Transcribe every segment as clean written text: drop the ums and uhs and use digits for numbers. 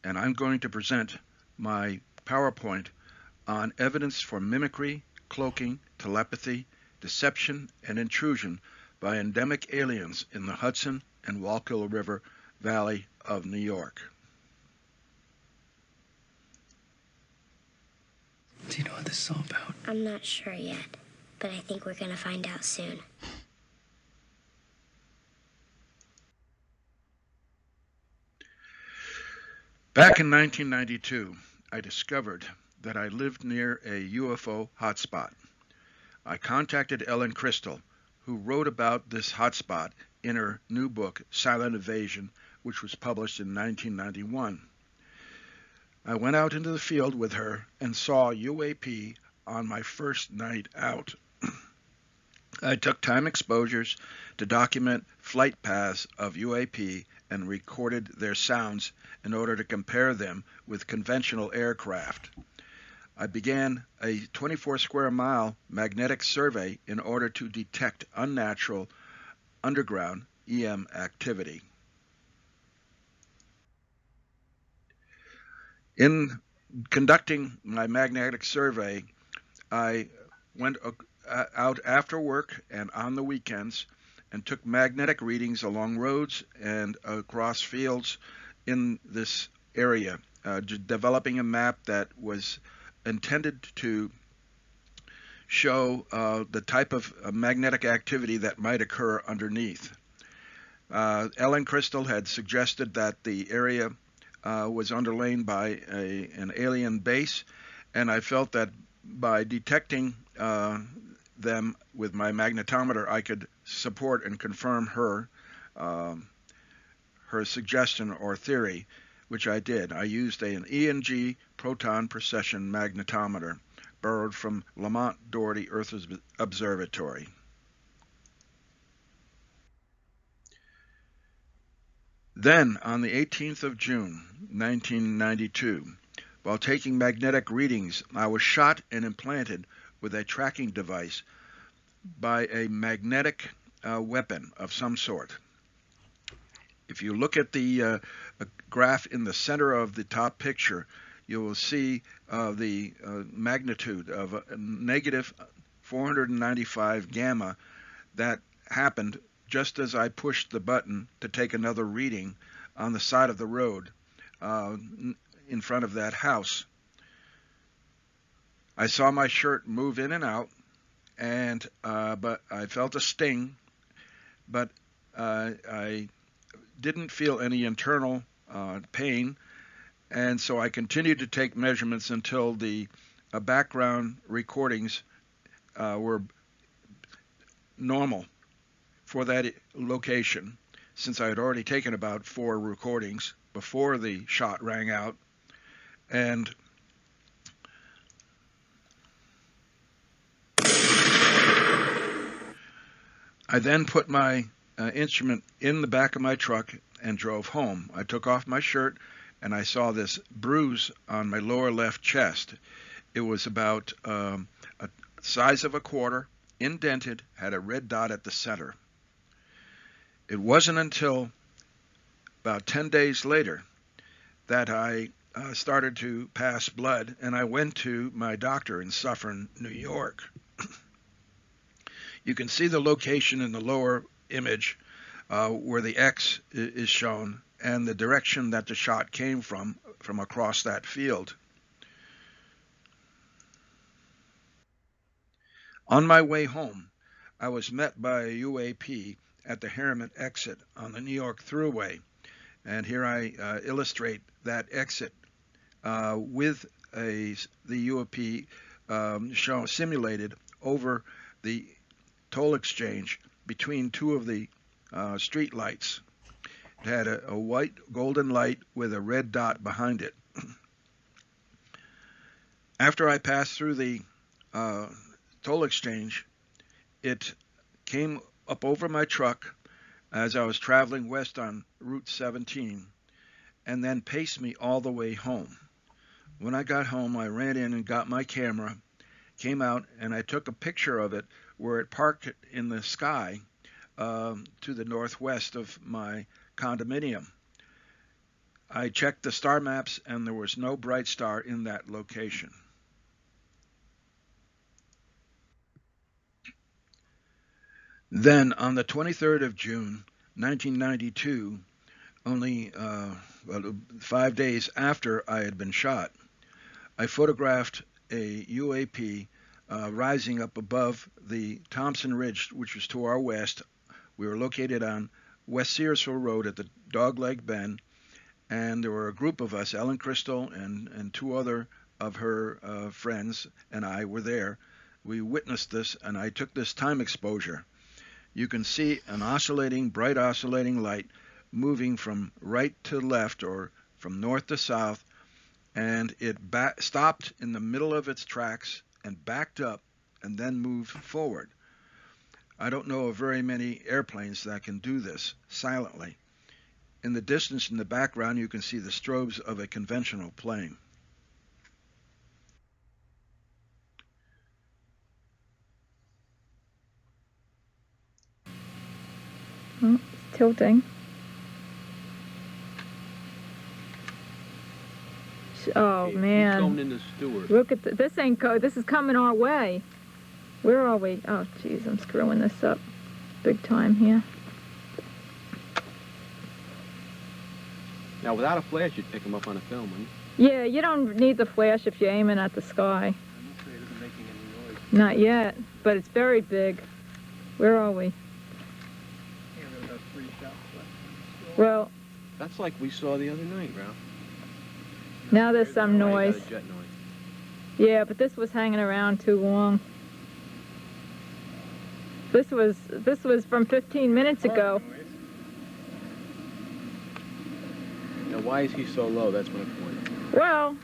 and I'm going to present my PowerPoint on evidence for mimicry, cloaking, telepathy, deception, and intrusion by endemic aliens in the Hudson and Wallkill River Valley of New York. Do you know what this is all about? I'm not sure yet, but I think we're going to find out soon. Back in 1992, I discovered that I lived near a UFO hotspot. I contacted Ellen Crystall, who wrote about this hotspot in her new book, Silent Invasion, which was published in 1991. I went out into the field with her and saw UAP on my first night out. I took time exposures to document flight paths of UAP and recorded their sounds in order to compare them with conventional aircraft. I began a 24 square mile magnetic survey in order to detect unnatural underground EM activity. In conducting my magnetic survey, I went out after work and on the weekends and took magnetic readings along roads and across fields in this area, developing a map that was intended to show the type of magnetic activity that might occur underneath. Ellen Crystall had suggested that the area was underlain by an alien base, and I felt that by detecting them with my magnetometer, I could support and confirm her suggestion or theory, which I did. I used an ENG proton precession magnetometer borrowed from Lamont Doherty Earth Observatory. Then, on the 18th of June, 1992, while taking magnetic readings, I was shot and implanted with a tracking device by a magnetic weapon of some sort. If you look at the graph in the center of the top picture, you will see the magnitude of a negative 495 gamma that happened just as I pushed the button to take another reading on the side of the road in front of that house. I saw my shirt move in and out, and but I felt a sting, but I didn't feel any internal pain, and so I continued to take measurements until the background recordings were normal for that location, since I had already taken about 4 recordings before the shot rang out. And I then put my instrument in the back of my truck and drove home. I took off my shirt and I saw this bruise on my lower left chest. It was about a size of a quarter, indented, had a red dot at the center. It wasn't until about 10 days later that I started to pass blood, and I went to my doctor in Suffern, New York. You can see the location in the lower image where the X is shown and the direction that the shot came from across that field. On my way home, I was met by a UAP at the Herm exit on the New York Thruway, and here I illustrate that exit with the UAP simulated over the toll exchange between 2 of the street lights. It had a white golden light with a red dot behind it. After I passed through the toll exchange, it came up over my truck as I was traveling west on Route 17 and then paced me all the way home. When I got home, I ran in and got my camera, came out, and I took a picture of it where it parked in the sky to the northwest of my condominium. I checked the star maps and there was no bright star in that location. Then on the 23rd of June, 1992, only 5 days after I had been shot, I photographed a UAP rising up above the Thompson Ridge, which was to our west. We were located on West Searsville Road at the Dogleg Bend, and there were a group of us, Ellen Crystall and two other of her friends, and I were there. We witnessed this, and I took this time exposure. You can see an oscillating, bright oscillating light moving from right to left or from north to south, and it stopped in the middle of its tracks and backed up and then moved forward. I don't know of very many airplanes that can do this silently. In the distance in the background, you can see the strobes of a conventional plane. Oh, it's tilting. Oh, Hey, man. He's going into Stewart. Look at this ain't this is coming our way. Where are we? Oh, jeez, I'm screwing this up big time here. Now, without a flash, you'd pick him up on a film, wouldn't you? Yeah, you don't need the flash if you're aiming at the sky. I'm afraid it isn't making any noise. Not yet, but it's very big. Where are we? Well, That's like we saw the other night, Ralph. now there's some Now you got noise. a jet noise. Yeah, but this was hanging around too long. This was from 15 minutes ago. Now, why is he so low? That's my point. Well,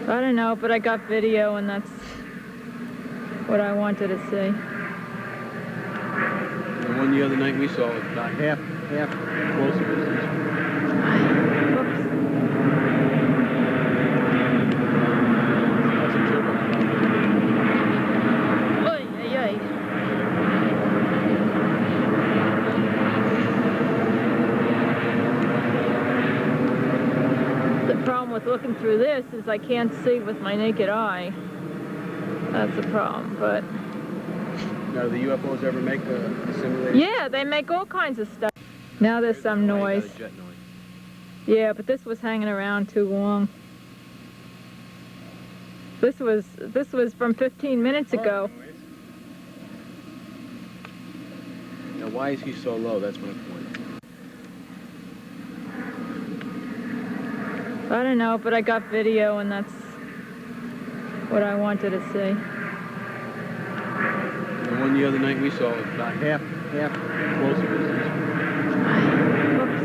I don't know, but I got video and that's what I wanted to see. The one the other night we saw was about half closer to this one. Whoops. That's a turbo. Oy, oy, oy. The problem with looking through this is I can't see with my naked eye. That's the problem, but... Now, do the UFOs ever make a simulation? Yeah, they make all kinds of stuff. Now there's some Now you noise. got a jet noise. Yeah, but this was hanging around too long. This was from 15 minutes ago. Now, why is he so low? That's my point. I don't know, but I got video and that's what I wanted to see. The one the other night we saw was about half closer to this one. Whoops.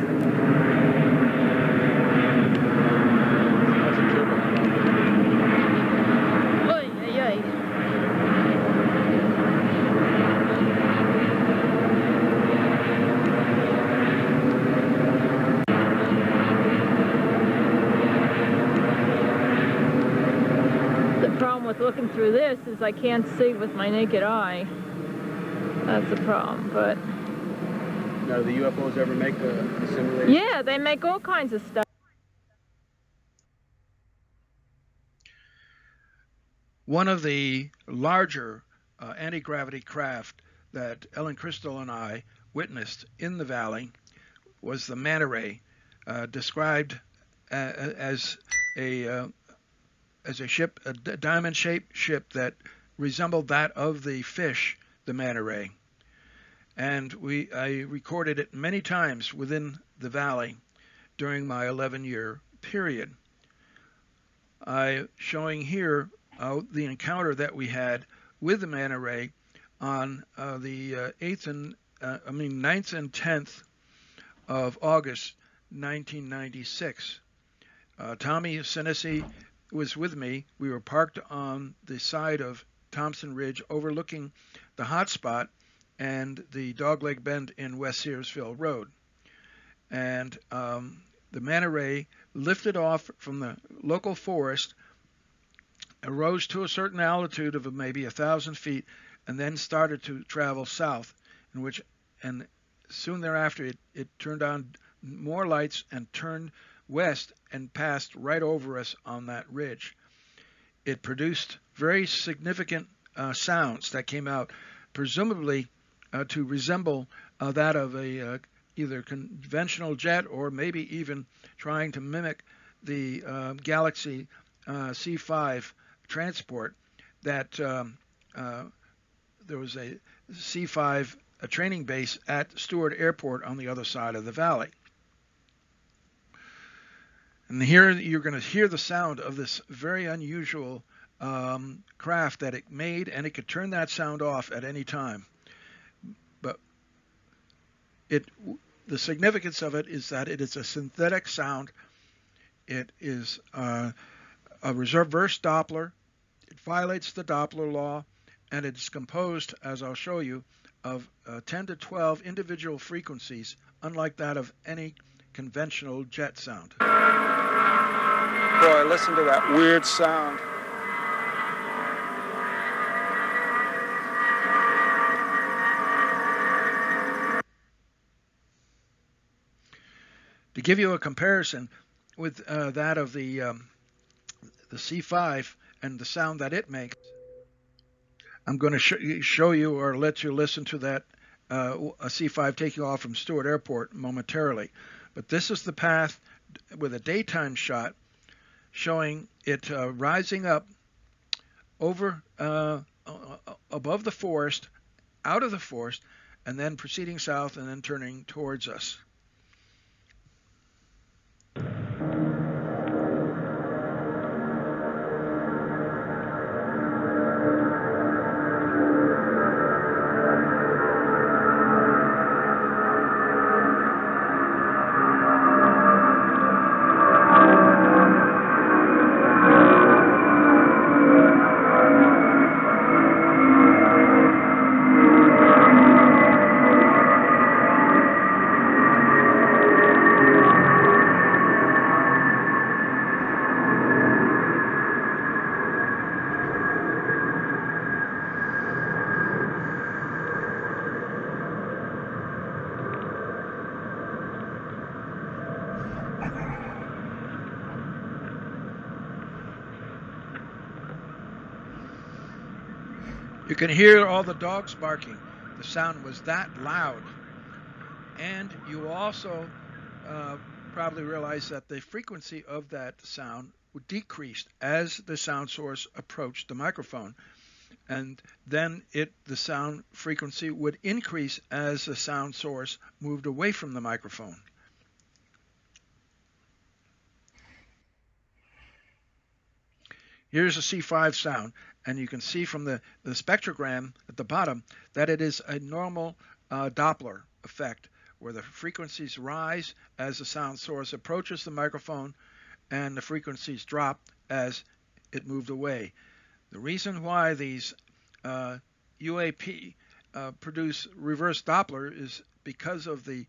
That's a turbo. Oy, oy, oy. The problem with looking through this is I can't see with my naked eye. That's the problem, but... Now, do the UFOs ever make a simulation? Yeah, they make all kinds of stuff. One of the larger anti-gravity craft that Ellen Crystall and I witnessed in the valley was the Manta Ray, described as a ship, a diamond-shaped ship that resembled that of the fish, the Manta Ray. And I recorded it many times within the valley during my 11-year period. Showing here the encounter that we had with the Manta Ray on the 9th and 10th of August 1996. Tommy Sinisi was with me. We were parked on the side of Thompson Ridge overlooking the Hotspot and the Dogleg Bend in West Searsville Road. And the Manta Ray lifted off from the local forest, rose to a certain altitude of maybe 1,000 feet, and then started to travel south, and soon thereafter, it turned on more lights and turned west and passed right over us on that ridge. It produced very significant sounds that came out, presumably to resemble that of a either conventional jet or maybe even trying to mimic the Galaxy C5 transport that there was a C5 training base at Stewart Airport on the other side of the valley. And here you're going to hear the sound of this very unusual craft that it made, and it could turn that sound off at any time. But the significance of it is that it is a synthetic sound. It is a reverse Doppler. It violates the Doppler law, and it's composed, as I'll show you, of 10 to 12 individual frequencies, unlike that of any conventional jet sound. Boy, listen to that weird sound. To give you a comparison with that of the C5 and the sound that it makes, I'm going to show you or let you listen to that a C5 taking off from Stewart Airport momentarily. But this is the path with a daytime shot showing it rising up over above the forest, out of the forest, and then proceeding south and then turning towards us. You can hear all the dogs barking. The sound was that loud. And you also probably realize that the frequency of that sound decreased as the sound source approached the microphone. And then the sound frequency would increase as the sound source moved away from the microphone. Here's a C5 sound, and you can see from the spectrogram at the bottom that it is a normal Doppler effect, where the frequencies rise as the sound source approaches the microphone and the frequencies drop as it moved away. The reason why these UAP produce reverse Doppler is because of the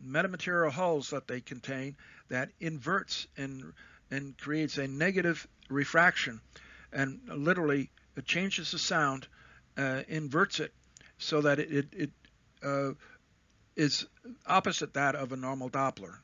metamaterial hulls that they contain that inverts and creates a negative refraction, and literally it changes the sound, inverts it so that it is opposite that of a normal Doppler.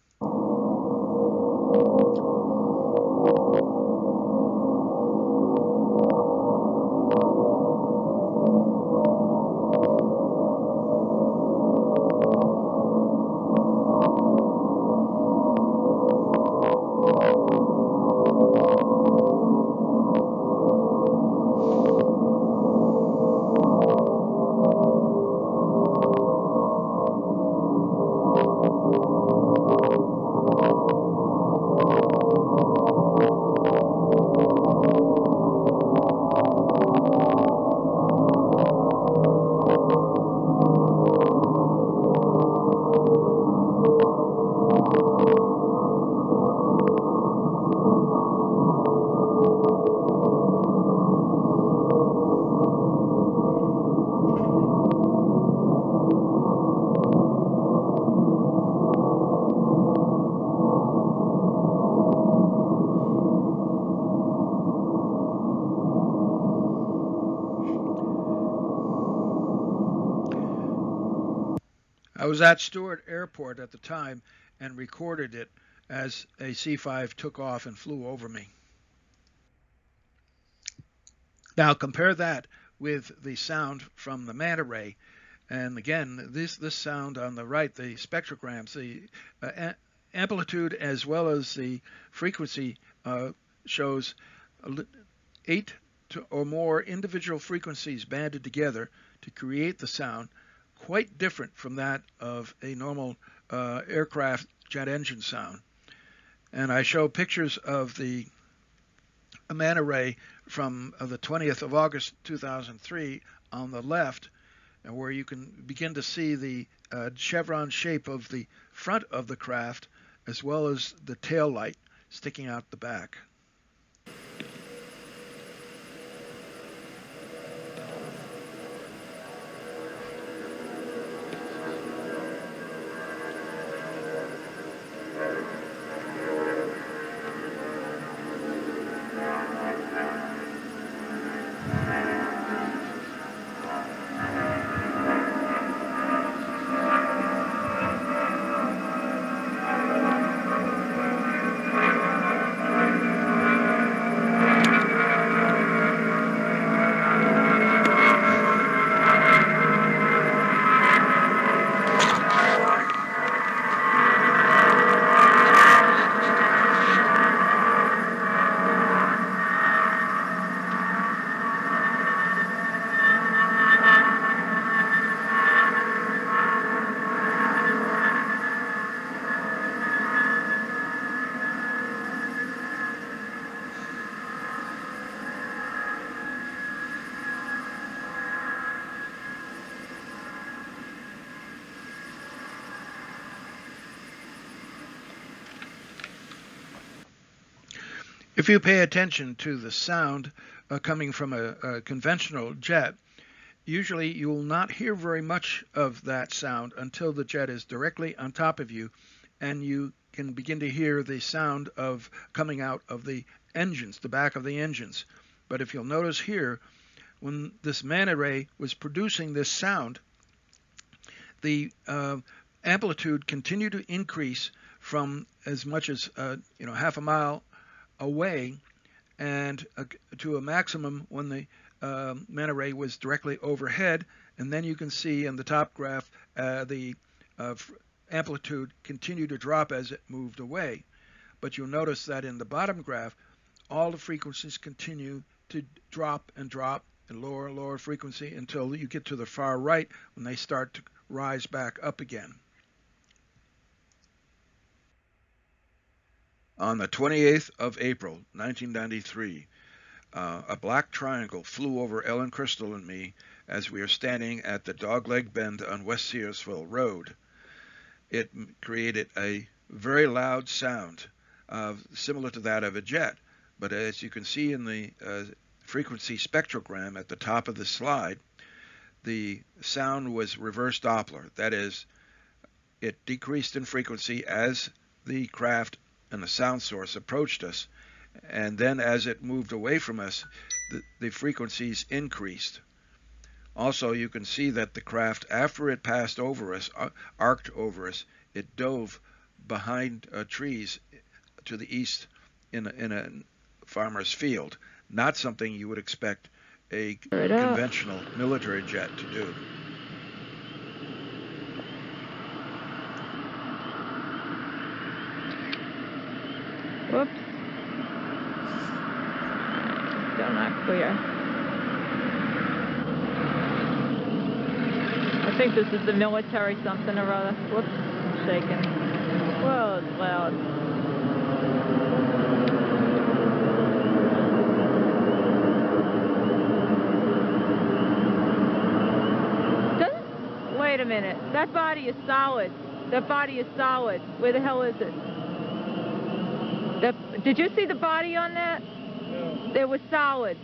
was at Stewart Airport at the time and recorded it as a C-5 took off and flew over me. Now compare that with the sound from the Manta ray, and again, this sound on the right, the spectrograms, the amplitude as well as the frequency shows 8 or more individual frequencies banded together to create the sound, quite different from that of a normal aircraft jet engine sound. And I show pictures of the Manta ray from the 20th of August 2003 on the left, where you can begin to see the chevron shape of the front of the craft as well as the tail light sticking out the back. If you pay attention to the sound coming from a conventional jet, usually you will not hear very much of that sound until the jet is directly on top of you, and you can begin to hear the sound of coming out of the engines, the back of the engines. But if you'll notice here, when this Manta ray was producing this sound, the amplitude continued to increase from as much as half a mile away and to a maximum when the Manta ray was directly overhead, and then you can see in the top graph the amplitude continued to drop as it moved away. But you'll notice that in the bottom graph, all the frequencies continue to drop and lower and lower frequency until you get to the far right when they start to rise back up again. On the 28th of April, 1993, a black triangle flew over Ellen Crystall and me as we are standing at the Dogleg Bend on West Searsville Road. It created a very loud sound, similar to that of a jet, but as you can see in the frequency spectrogram at the top of the slide, the sound was reverse Doppler. That is, it decreased in frequency as the craft and the sound source approached us, and then as it moved away from us, the frequencies increased. Also, you can see that the craft, after it passed over us, arced over us, it dove behind trees to the east in a farmer's field. Not something you would expect a conventional military jet to do. Whoops. Still not clear. I think this is the military something or other. Whoops, I'm shaking. Whoa, it's loud. Wait a minute. That body is solid. That body is solid. Where the hell is it? Did you see the body on that? No. It was solid.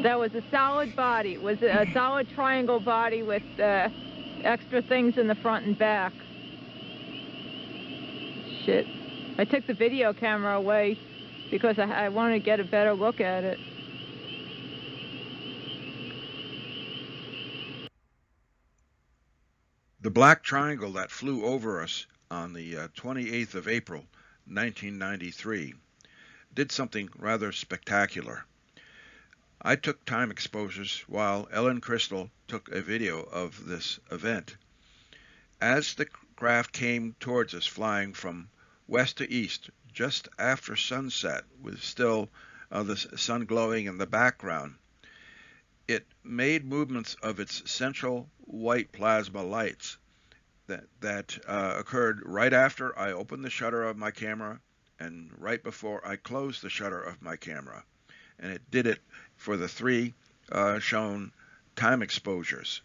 That was a solid body. It was a solid triangle body with extra things in the front and back. Shit. I took the video camera away because I wanted to get a better look at it. The black triangle that flew over us on the 28th of April, 1993, did something rather spectacular. I took time exposures while Ellen Crystall took a video of this event. As the craft came towards us flying from west to east, just after sunset, with still the sun glowing in the background, it made movements of its central white plasma lights that occurred right after I opened the shutter of my camera and right before I closed the shutter of my camera. And it did it for the three shown time exposures.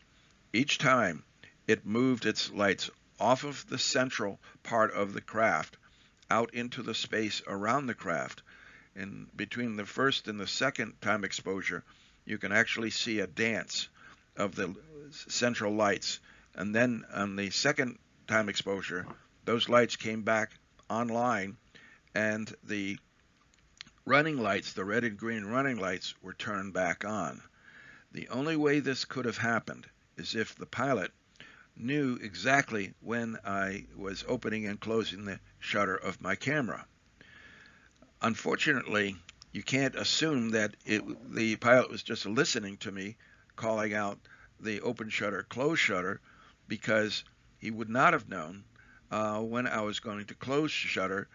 Each time it moved its lights off of the central part of the craft out into the space around the craft. And between the first and the second time exposure, you can actually see a dance of the central lights. And then on the second time exposure, those lights came back online, and the running lights, the red and green running lights, were turned back on. The only way this could have happened is if the pilot knew exactly when I was opening and closing the shutter of my camera. Unfortunately, you can't assume that the pilot was just listening to me calling out the open shutter, close shutter, because he would not have known when I was going to close the shutter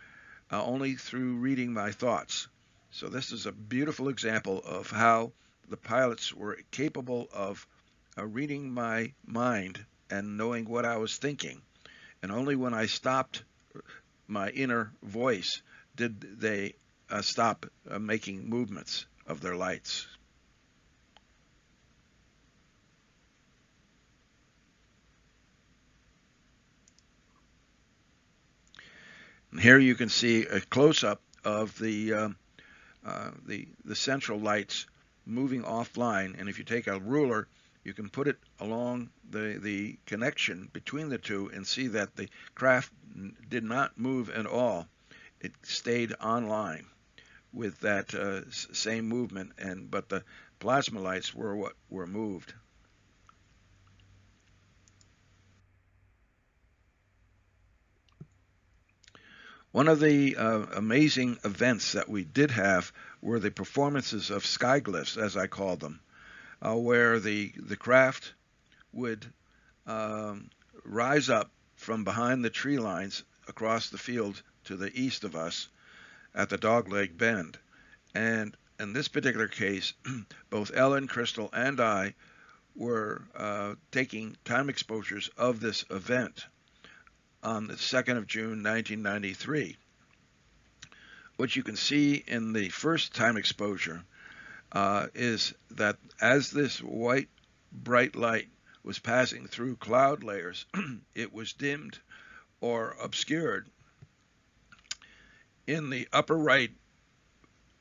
only through reading my thoughts. So this is a beautiful example of how the pilots were capable of reading my mind and knowing what I was thinking. And only when I stopped my inner voice did they stop making movements of their lights. And here you can see a close-up of the central lights moving offline, and if you take a ruler, you can put it along the connection between the two and see that the craft did not move at all. It stayed online with that same movement, but the plasma lights were what were moved. One of the amazing events that we did have were the performances of Skyglyphs, as I call them, where the craft would rise up from behind the tree lines across the field to the east of us at the Dogleg Bend. And in this particular case, both Ellen, Crystall, and I were taking time exposures of this event on the 2nd of June, 1993. What you can see in the first time exposure is that as this white bright light was passing through cloud layers, it was dimmed or obscured. In the upper right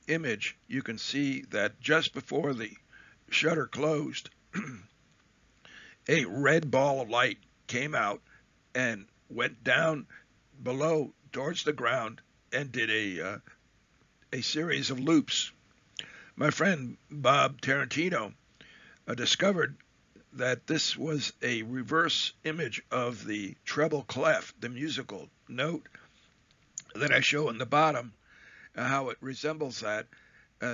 image, you can see that just before the shutter closed, a red ball of light came out and went down below towards the ground and did a series of loops. My friend Bob Tarantino discovered that this was a reverse image of the treble clef, the musical note that I show in the bottom, how it resembles that,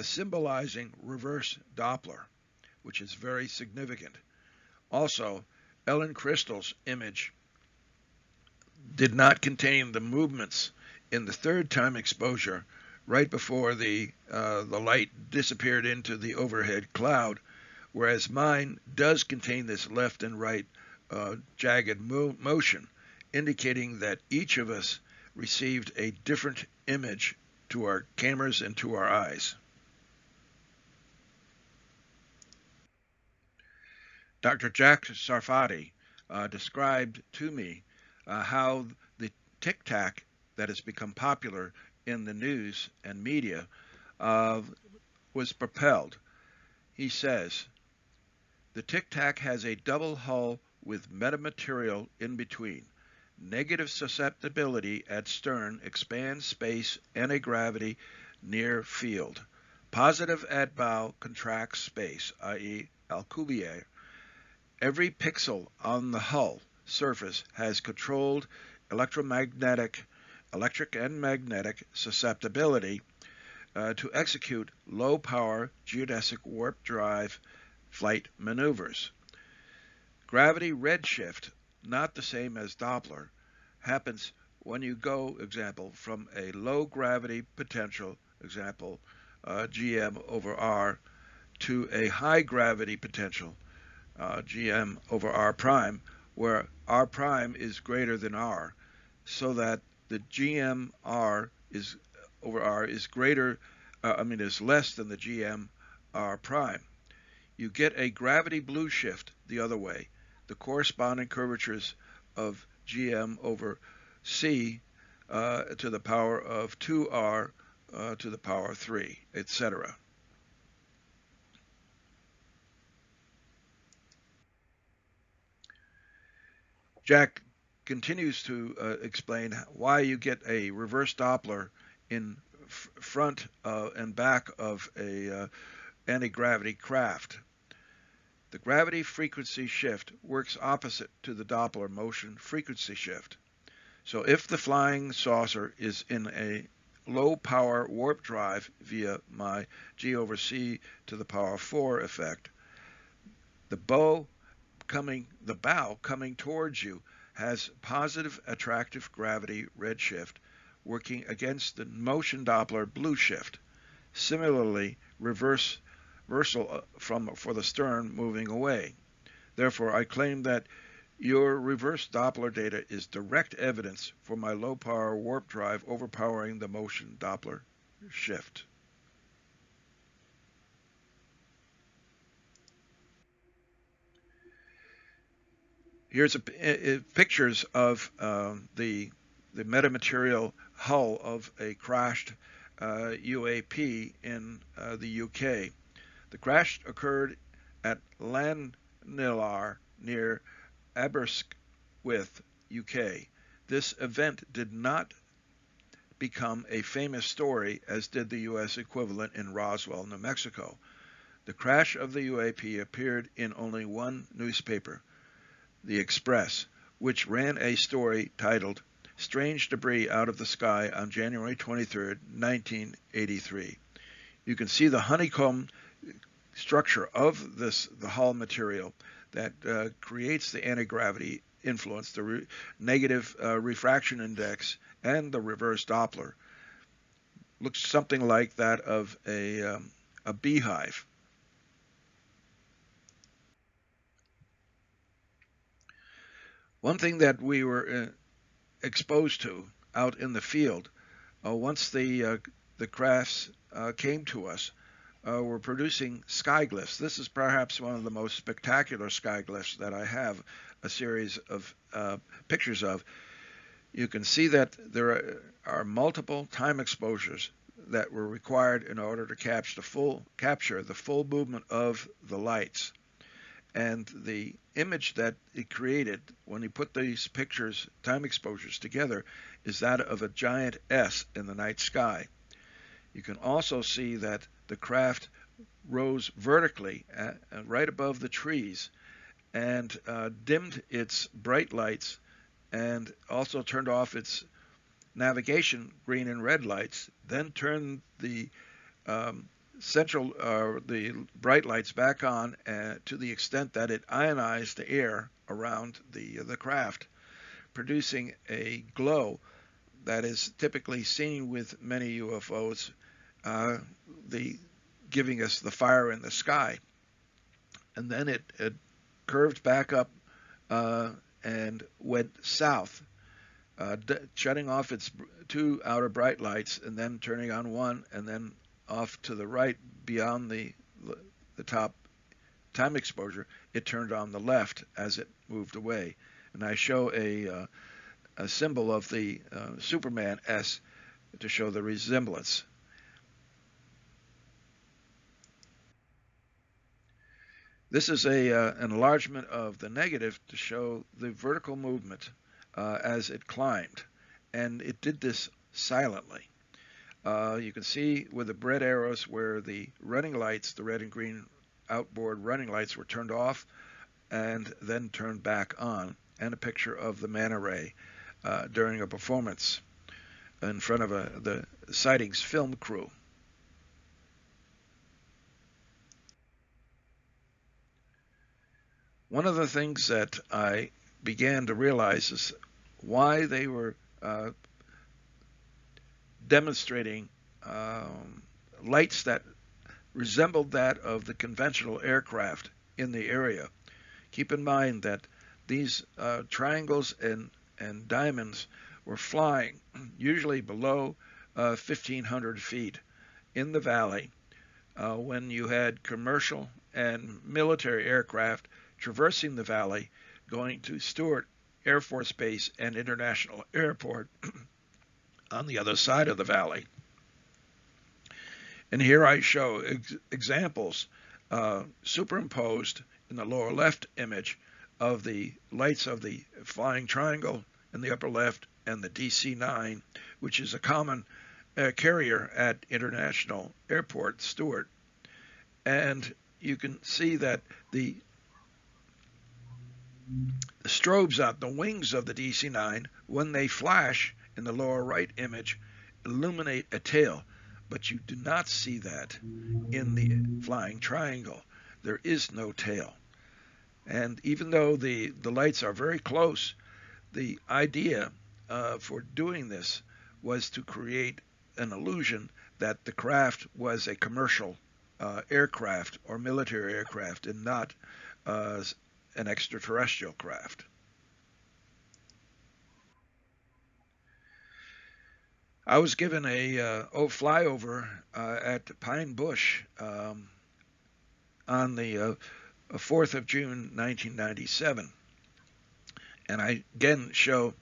symbolizing reverse Doppler, which is very significant. Also, Ellen Crystall's image did not contain the movements in the third time exposure right before the light disappeared into the overhead cloud, whereas mine does contain this left and right jagged motion, indicating that each of us received a different image to our cameras and to our eyes. Dr. Jack Sarfati described to me how the tic-tac that has become popular in the news and media was propelled. He says, the tic-tac has a double hull with metamaterial in between. Negative susceptibility at stern expands space antigravity near field. Positive at bow contracts space, i.e. Alcubierre. Every pixel on the hull surface has controlled electric and magnetic susceptibility to execute low-power geodesic warp drive flight maneuvers. Gravity redshift, not the same as Doppler, happens when you go, example, from a low gravity potential, example, GM over R, to a high gravity potential, GM over R prime, where R prime is greater than R, so that the GM R is over R is is less than the GM R prime. You get a gravity blue shift the other way. The corresponding curvatures of GM over C to the power of 2R to the power 3, etc. Jack continues to explain why you get a reverse Doppler in front and back of a anti-gravity craft. The gravity frequency shift works opposite to the Doppler motion frequency shift. So if the flying saucer is in a low power warp drive via my G over C to the power 4 effect, the bow coming towards you has positive attractive gravity redshift working against the motion Doppler blue shift. Similarly, reversal for the stern moving away. Therefore, I claim that your reverse Doppler data is direct evidence for my low power warp drive overpowering the motion Doppler shift. Here's pictures of the metamaterial hull of a crashed UAP in the UK. The crash occurred at Llanillar near Aberystwyth, UK. This event did not become a famous story as did the U.S. equivalent in Roswell, New Mexico. The crash of the UAP appeared in only one newspaper, The Express, which ran a story titled Strange Debris Out of the Sky on January 23, 1983. You can see the honeycomb structure of the hull material that creates the anti-gravity influence, the negative refraction index, and the reverse Doppler. Looks something like that of a beehive. One thing that we were exposed to out in the field, once the crafts came to us, were producing skyglyphs. This is perhaps one of the most spectacular skyglyphs that I have a series of pictures of. You can see that there are multiple time exposures that were required in order to capture the full movement of the lights. And the image that it created when you put these pictures, time exposures together, is that of a giant S in the night sky. You can also see that the craft rose vertically right above the trees and dimmed its bright lights and also turned off its navigation green and red lights, then turned the the bright lights back on to the extent that it ionized the air around the craft, producing a glow that is typically seen with many UFOs, giving us the fire in the sky. And then it curved back up and went south, shutting off its two outer bright lights and then turning on one, and then off to the right beyond the top time exposure, it turned on the left as it moved away. And I show a symbol of the Superman S to show the resemblance. This is an enlargement of the negative to show the vertical movement as it climbed, and it did this silently. You can see with the red arrows where the running lights, the red and green outboard running lights, were turned off and then turned back on. and a picture of the manta ray during a performance in front of the Sightings film crew. One of the things that I began to realize is why they were demonstrating lights that resembled that of the conventional aircraft in the area. Keep in mind that these triangles and diamonds were flying usually below 1,500 feet in the valley when you had commercial and military aircraft traversing the valley going to Stewart Air Force Base and International Airport on the other side of the valley. And here I show examples superimposed in the lower left image of the lights of the flying triangle in the upper left and the DC-9, which is a common carrier at International Airport, Stewart. And you can see that the strobes on the wings of the DC-9, when they flash in the lower right image, illuminate a tail. But you do not see that in the flying triangle. There is no tail. And even though the lights are very close, the idea for doing this was to create an illusion that the craft was a commercial aircraft or military aircraft and not an extraterrestrial craft. I was given a flyover at Pine Bush on the 4th of June, 1997. And I again show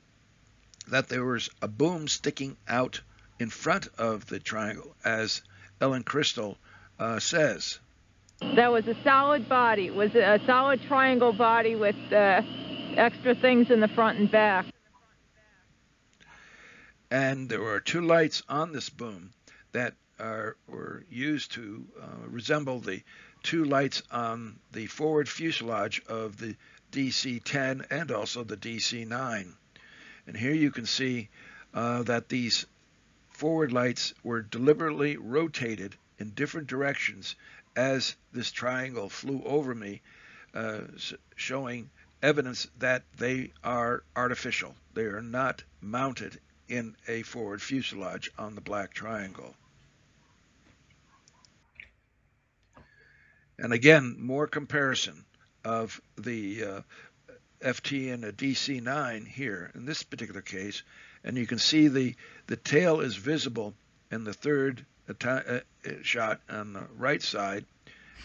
that there was a boom sticking out in front of the triangle, as Ellen Crystall says. That was a solid body. It was a solid triangle body with extra things in the front and back. And there were two lights on this boom that were used to resemble the two lights on the forward fuselage of the DC-10 and also the DC-9. And here you can see that these forward lights were deliberately rotated in different directions as this triangle flew over me, showing evidence that they are artificial. They are not mounted in a forward fuselage on the black triangle. And again, more comparison of the FT and a DC-9 here in this particular case, and you can see the tail is visible in the third shot on the right side,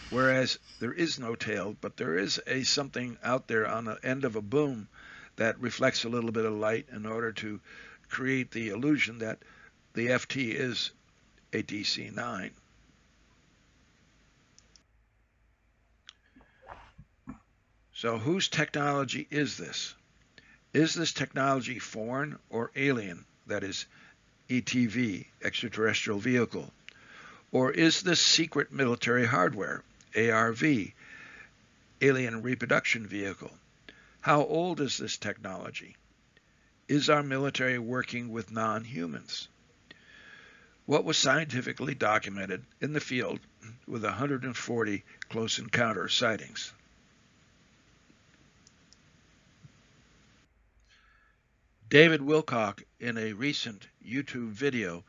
whereas there is no tail, but there is something out there on the end of a boom that reflects a little bit of light in order to create the illusion that the FT is a DC-9. So whose technology is this? Is this technology foreign or alien, that is ETV, extraterrestrial vehicle? Or is this secret military hardware, ARV, alien reproduction vehicle? How old is this technology? Is our military working with non-humans? What was scientifically documented in the field with 140 close encounter sightings? David Wilcock, in a recent YouTube video,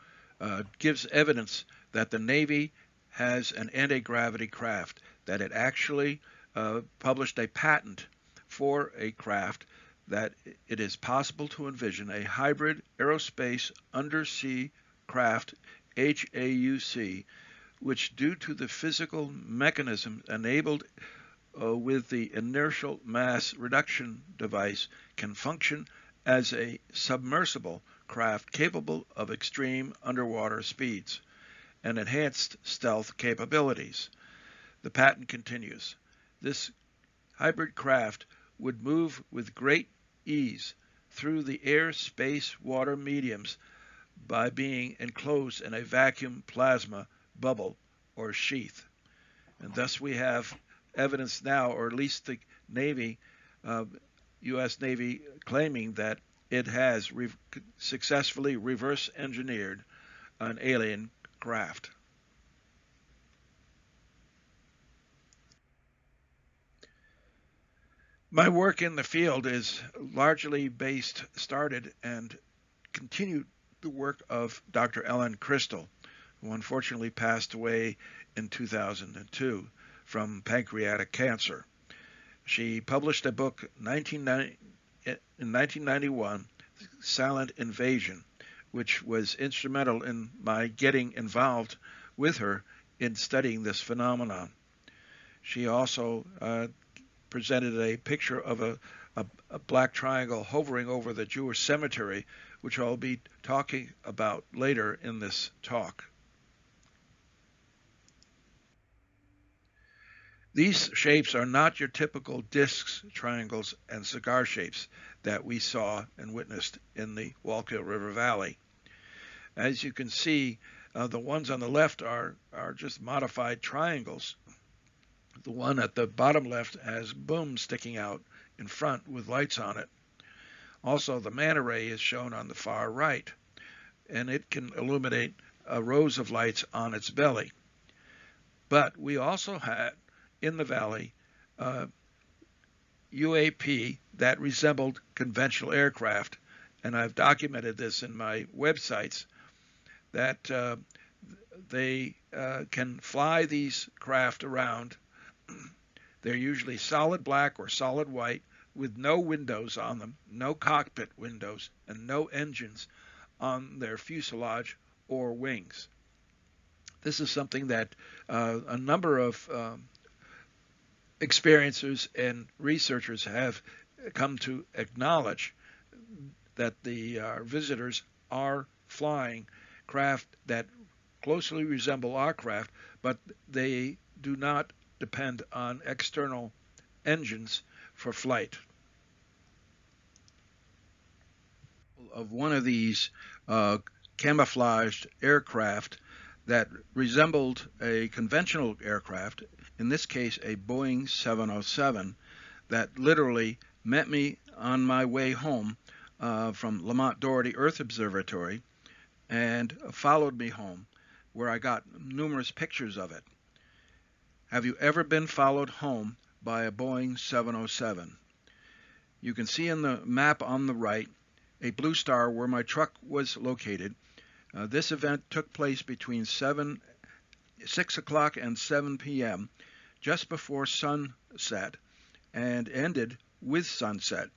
gives evidence that the Navy has an anti-gravity craft, that it actually published a patent for a craft that it is possible to envision a hybrid aerospace undersea craft, HAUC, which due to the physical mechanism enabled with the inertial mass reduction device can function as a submersible craft capable of extreme underwater speeds and enhanced stealth capabilities. The patent continues. This hybrid craft would move with great ease through the air, space, water mediums by being enclosed in a vacuum plasma bubble or sheath. And thus we have evidence now, or at least the Navy U.S. Navy claiming that it has successfully reverse engineered an alien craft. My work in the field is largely started and continued the work of Dr. Ellen Crystall, who unfortunately passed away in 2002 from pancreatic cancer. She published a book in 1991, Silent Invasion, which was instrumental in my getting involved with her in studying this phenomenon. She also presented a picture of a black triangle hovering over the Jewish cemetery, which I'll be talking about later in this talk. These shapes are not your typical discs, triangles, and cigar shapes that we saw and witnessed in the Wallkill River Valley. As you can see, the ones on the left are just modified triangles. The one at the bottom left has booms sticking out in front with lights on it. Also, the manta ray is shown on the far right, and it can illuminate rows of lights on its belly. But we also had in the valley UAP that resembled conventional aircraft, and I've documented this in my websites, that they can fly these craft around. They're usually solid black or solid white with no windows on them, no cockpit windows, and no engines on their fuselage or wings. This is something that a number of experiencers and researchers have come to acknowledge, that the visitors are flying craft that closely resemble our craft, but they do not depend on external engines for flight. Of one of these camouflaged aircraft that resembled a conventional aircraft, in this case a Boeing 707, that literally met me on my way home from Lamont Doherty Earth Observatory and followed me home, where I got numerous pictures of it. Have you ever been followed home by a Boeing 707? You can see in the map on the right a blue star where my truck was located. This event took place between 6 o'clock and 7 p.m., just before sunset, and ended with sunset.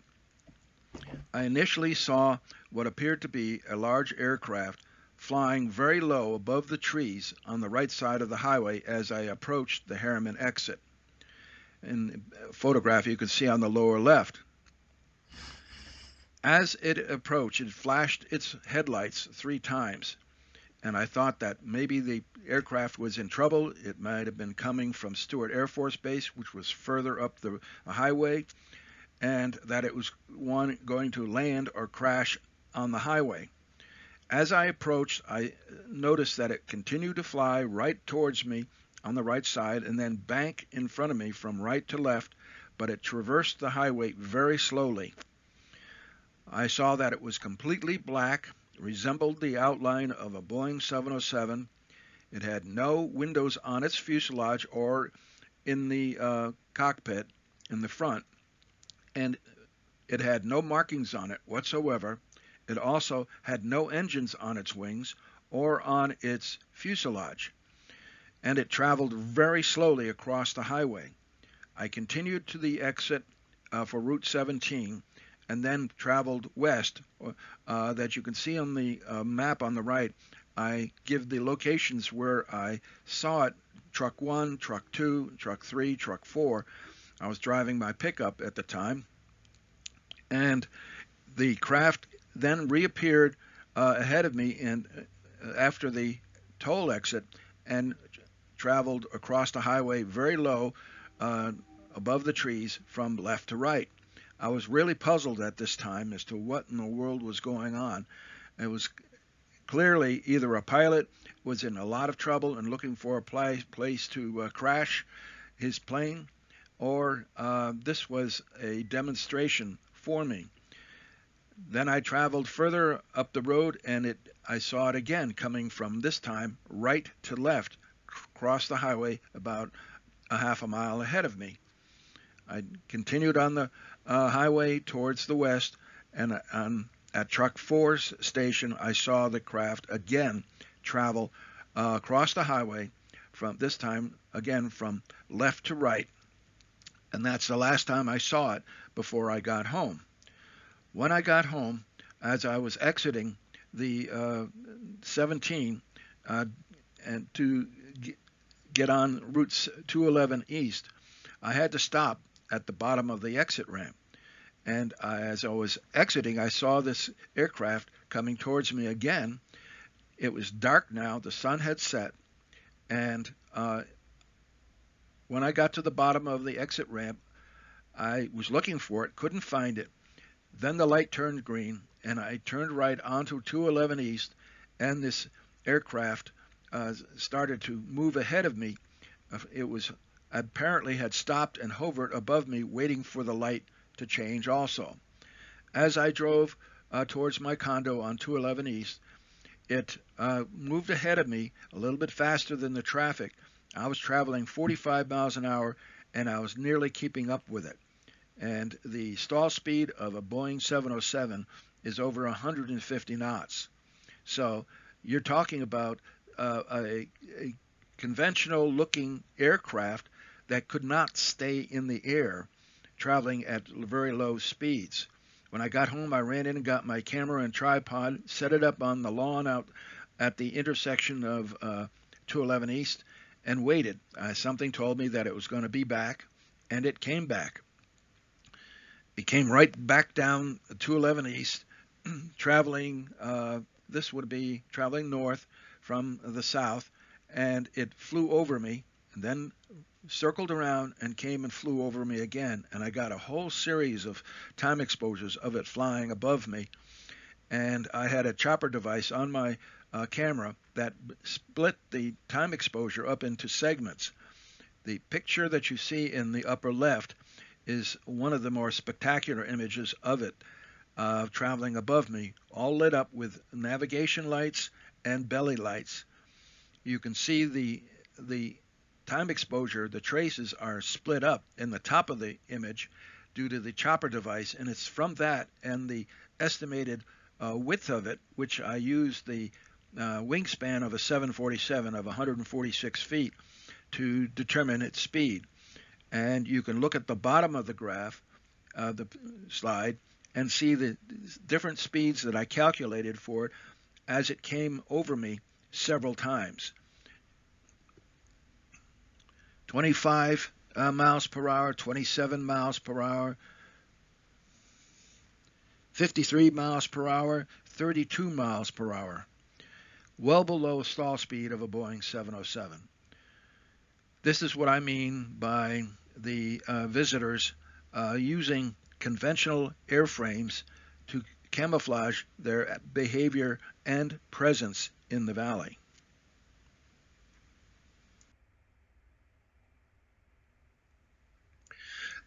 I initially saw what appeared to be a large aircraft flying very low above the trees on the right side of the highway as I approached the Herm exit. In the photograph you can see on the lower left. As it approached, it flashed its headlights 3 times, and I thought that maybe the aircraft was in trouble. It might have been coming from Stewart Air Force Base, which was further up the highway, and that it was going to land or crash on the highway. As I approached, I noticed that it continued to fly right towards me on the right side and then bank in front of me from right to left, but it traversed the highway very slowly. I saw that it was completely black, resembled the outline of a Boeing 707. It had no windows on its fuselage or in the cockpit in the front, and it had no markings on it whatsoever. It also had no engines on its wings or on its fuselage, and it traveled very slowly across the highway. I continued to the exit for Route 17 and then traveled west, that you can see on the map on the right. I give the locations where I saw it: truck 1, truck 2, truck 3, truck 4. I was driving my pickup at the time, and the craft then reappeared ahead of me after the toll exit and traveled across the highway very low above the trees from left to right. I was really puzzled at this time as to what in the world was going on. It was clearly either a pilot was in a lot of trouble and looking for a place to crash his plane, or this was a demonstration before me. Then I traveled further up the road, and I saw it again coming from, this time, right to left, across the highway about a half a mile ahead of me. I continued on the highway towards the west, and at Truck 4's station, I saw the craft again travel across the highway, from this time again from left to right, and that's the last time I saw it before I got home. When I got home, as I was exiting the 17 and to get on Route 211 East, I had to stop at the bottom of the exit ramp. And as I was exiting, I saw this aircraft coming towards me again. It was dark now, the sun had set, and when I got to the bottom of the exit ramp, I was looking for it, couldn't find it. Then the light turned green, and I turned right onto 211 East, and this aircraft started to move ahead of me. It was apparently had stopped and hovered above me, waiting for the light to change also. As I drove towards my condo on 211 East, it moved ahead of me a little bit faster than the traffic. I was traveling 45 miles an hour, and I was nearly keeping up with it. And the stall speed of a Boeing 707 is over 150 knots. So you're talking about a conventional-looking aircraft that could not stay in the air, traveling at very low speeds. When I got home, I ran in and got my camera and tripod, set it up on the lawn out at the intersection of 211 East, and waited. Something told me that it was going to be back, and it came back. It came right back down 211 East, traveling, this would be traveling north from the south, and it flew over me, and then circled around and came and flew over me again. And I got a whole series of time exposures of it flying above me. And I had a chopper device on my camera that split the time exposure up into segments. The picture that you see in the upper left is one of the more spectacular images of it traveling above me, all lit up with navigation lights and belly lights. You can see the time exposure, the traces are split up in the top of the image due to the chopper device, and it's from that and the estimated width of it, which I used the wingspan of a 747 of 146 feet to determine its speed. And you can look at the bottom of the graph, the slide, and see the different speeds that I calculated for it as it came over me several times. 25 miles per hour, 27 miles per hour, 53 miles per hour, 32 miles per hour, well below stall speed of a Boeing 707. This is what I mean by the visitors using conventional airframes to camouflage their behavior and presence in the valley.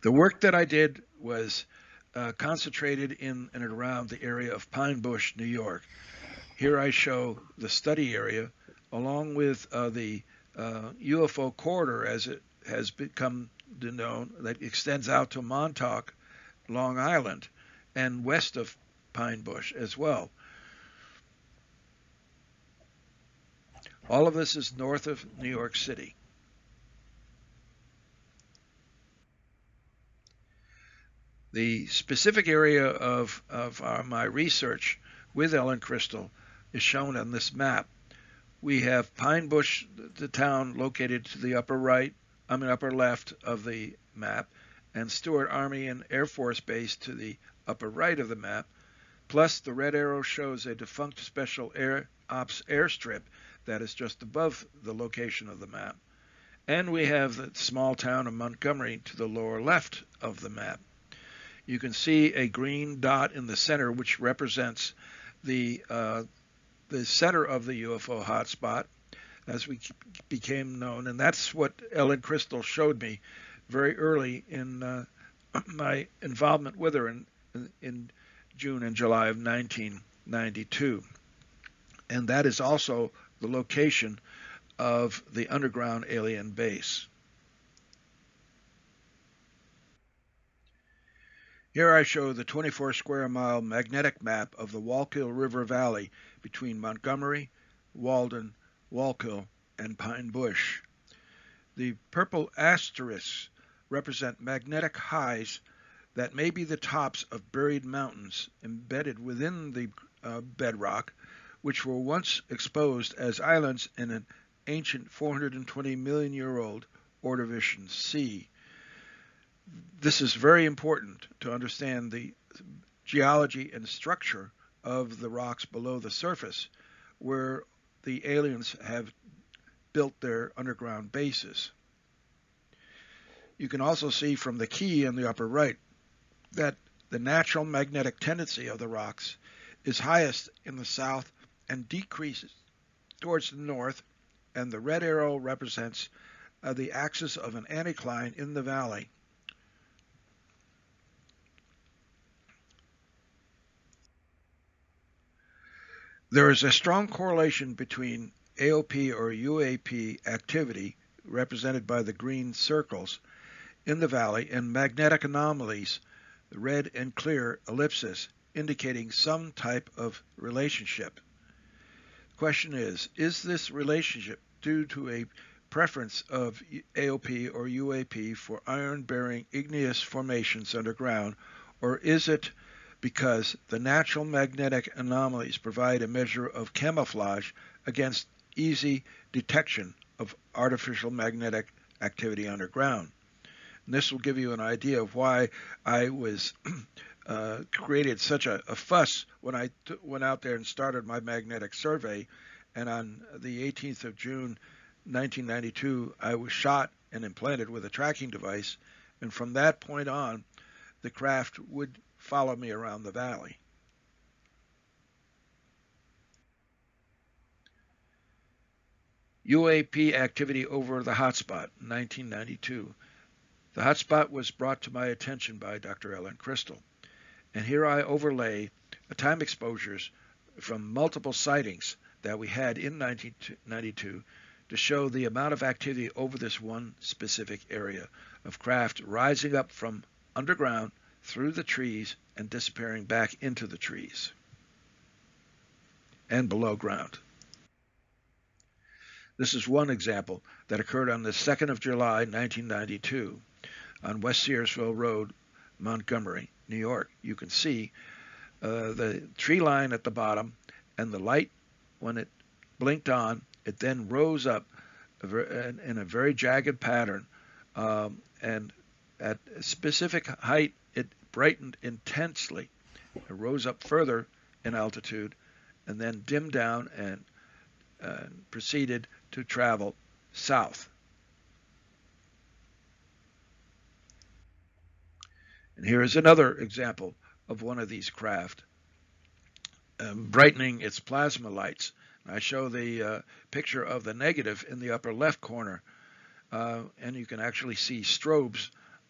The work that I did was concentrated in and around the area of Pine Bush, New York. Here I show the study area along with the UFO corridor, as it has become known, that extends out to Montauk, Long Island, and west of Pine Bush as well. All of this is north of New York City. The specific area of my research with Ellen Crystall is shown on this map. We have Pine Bush, the town, located to the upper left of the map, and Stewart Army and Air Force Base to the upper right of the map. Plus, the red arrow shows a defunct Special Air Ops airstrip that is just above the location of the map. And we have the small town of Montgomery to the lower left of the map. You can see a green dot in the center, which represents the center of the UFO hotspot, as we became known, and that's what Ellen Crystall showed me very early in my involvement with her, and in June and July of 1992. And that is also the location of the underground alien base. Here I show the 24 square mile magnetic map of the Wallkill River Valley between Montgomery, Walden, Wallkill, and Pine Bush. The purple asterisks represent magnetic highs that may be the tops of buried mountains embedded within the bedrock, which were once exposed as islands in an ancient 420 million year old Ordovician sea. This is very important to understand the geology and structure of the rocks below the surface, where the aliens have built their underground bases. You can also see from the key in the upper right that the natural magnetic tendency of the rocks is highest in the south and decreases towards the north, and the red arrow represents the axis of an anticline in the valley. There is a strong correlation between AOP or UAP activity, represented by the green circles, in the valley and magnetic anomalies, the red and clear ellipses, indicating some type of relationship. The question is this relationship due to a preference of AOP or UAP for iron-bearing igneous formations underground, or is it because the natural magnetic anomalies provide a measure of camouflage against easy detection of artificial magnetic activity underground? And this will give you an idea of why I was created such a fuss when I went out there and started my magnetic survey. And on the 18th of June, 1992, I was shot and implanted with a tracking device. And from that point on, the craft would follow me around the valley. UAP activity over the hotspot, 1992. The hotspot was brought to my attention by Dr. Ellen Crystall, and here I overlay time exposures from multiple sightings that we had in 1992 to show the amount of activity over this one specific area of craft rising up from underground through the trees and disappearing back into the trees and below ground. This is one example that occurred on the 2nd of July, 1992, on West Searsville Road, Montgomery, New York. You can see the tree line at the bottom, and the light, when it blinked on, it then rose up in a very jagged pattern, and at a specific height, it brightened intensely. It rose up further in altitude, and then dimmed down and proceeded to travel south. And here is another example of one of these craft brightening its plasma lights. I show the picture of the negative in the upper left corner, and you can actually see strobes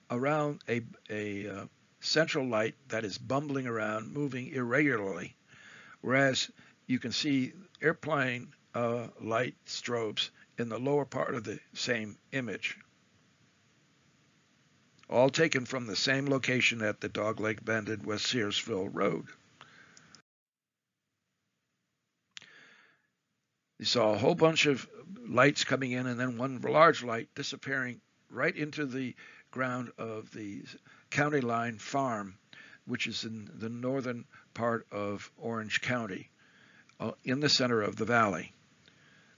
around a central light that is bumbling around, moving irregularly, whereas you can see airplane light strobes in the lower part of the same image, all taken from the same location at the Dogleg Bend and West Searsville Road. You saw a whole bunch of lights coming in, and then one large light disappearing right into the ground of the county line farm, which is in the northern part of Orange County, in the center of the valley.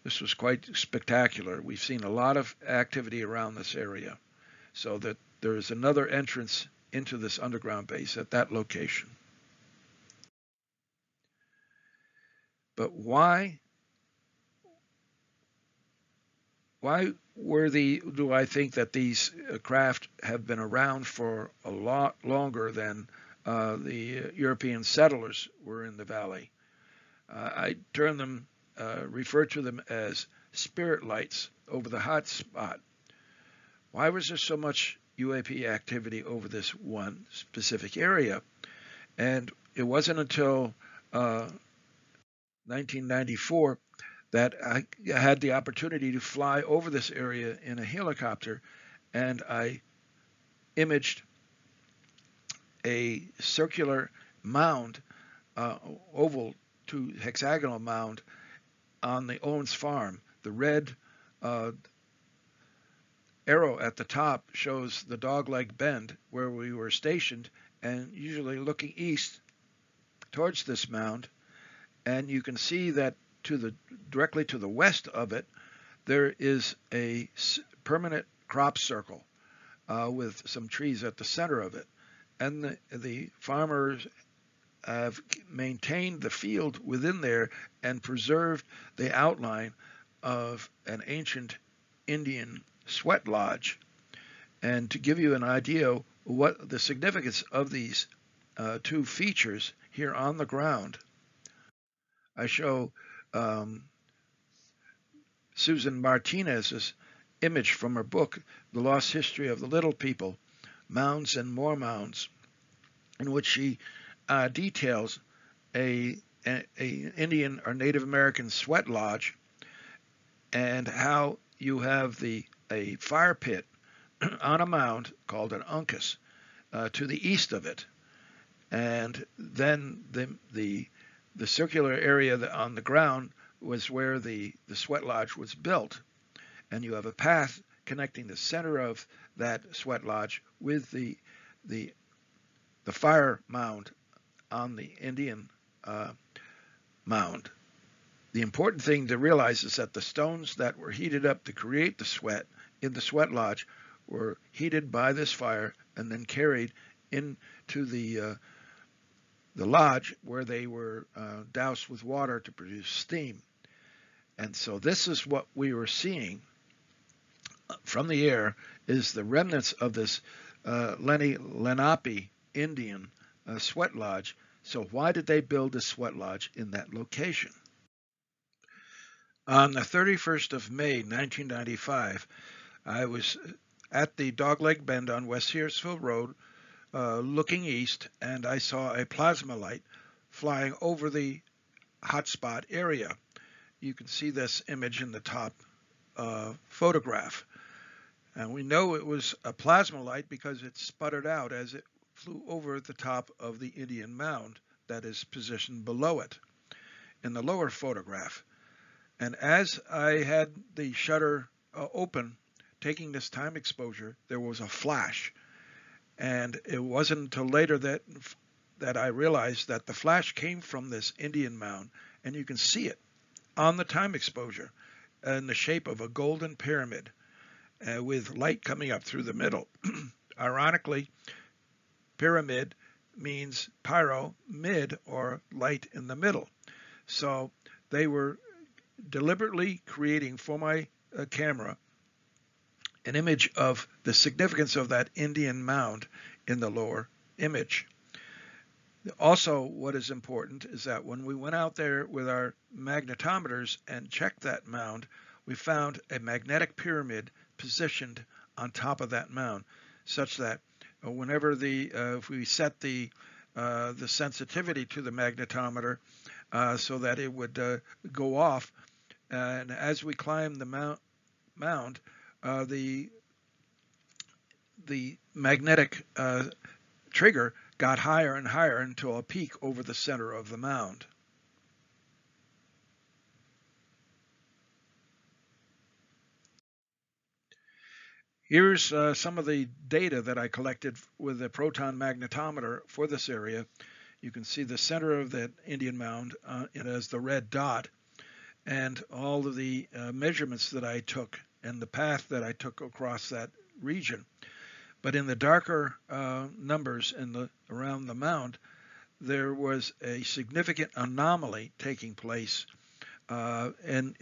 This was quite spectacular. We've seen a lot of activity around this area, so that there is another entrance into this underground base at that location. But why do I think that these craft have been around for a lot longer than the European settlers were in the valley? I refer to them as spirit lights over the hot spot. Why was there so much UAP activity over this one specific area? And it wasn't until 1994 that I had the opportunity to fly over this area in a helicopter, and I imaged a circular mound, oval to hexagonal mound on the Owens farm. The red arrow at the top shows the Dogleg Bend where we were stationed, and usually looking east towards this mound. And you can see that directly to the west of it, there is a permanent crop circle with some trees at the center of it. And the farmers have maintained the field within there and preserved the outline of an ancient Indian sweat lodge. And to give you an idea what the significance of these two features here on the ground, I show Susan Martinez's image from her book, The Lost History of the Little People, Mounds and More Mounds, in which she details a Indian or Native American sweat lodge, and how you have a fire pit on a mound called an uncus to the east of it, and then the circular area on the ground was where the sweat lodge was built, and you have a path connecting the center of that sweat lodge with the fire mound on the Indian mound. The important thing to realize is that the stones that were heated up to create the sweat in the sweat lodge were heated by this fire and then carried into the lodge, where they were doused with water to produce steam. And so this is what we were seeing from the air, is the remnants of this Lenape Indian sweat lodge. So why did they build a sweat lodge in that location? On the 31st of May, 1995, I was at the Dogleg Bend on West Searsville Road, looking east, and I saw a plasma light flying over the hotspot area. You can see this image in the top photograph. And we know it was a plasma light because it sputtered out as it flew over the top of the Indian mound that is positioned below it in the lower photograph. And as I had the shutter open, taking this time exposure, there was a flash. And it wasn't until later that I realized that the flash came from this Indian mound, and you can see it on the time exposure in the shape of a golden pyramid with light coming up through the middle. Ironically, pyramid means pyro, mid, or light in the middle. So they were deliberately creating for my camera an image of the significance of that Indian mound in the lower image. Also, what is important is that when we went out there with our magnetometers and checked that mound, we found a magnetic pyramid positioned on top of that mound, such that whenever if we set the sensitivity to the magnetometer so that it would go off, and as we climbed the mound, the magnetic trigger got higher and higher until a peak over the center of the mound. Here's some of the data that I collected with the proton magnetometer for this area. You can see the center of that Indian mound it has the red dot, and all of the measurements that I took and the path that I took across that region. But in the darker numbers around the mound, there was a significant anomaly taking place, and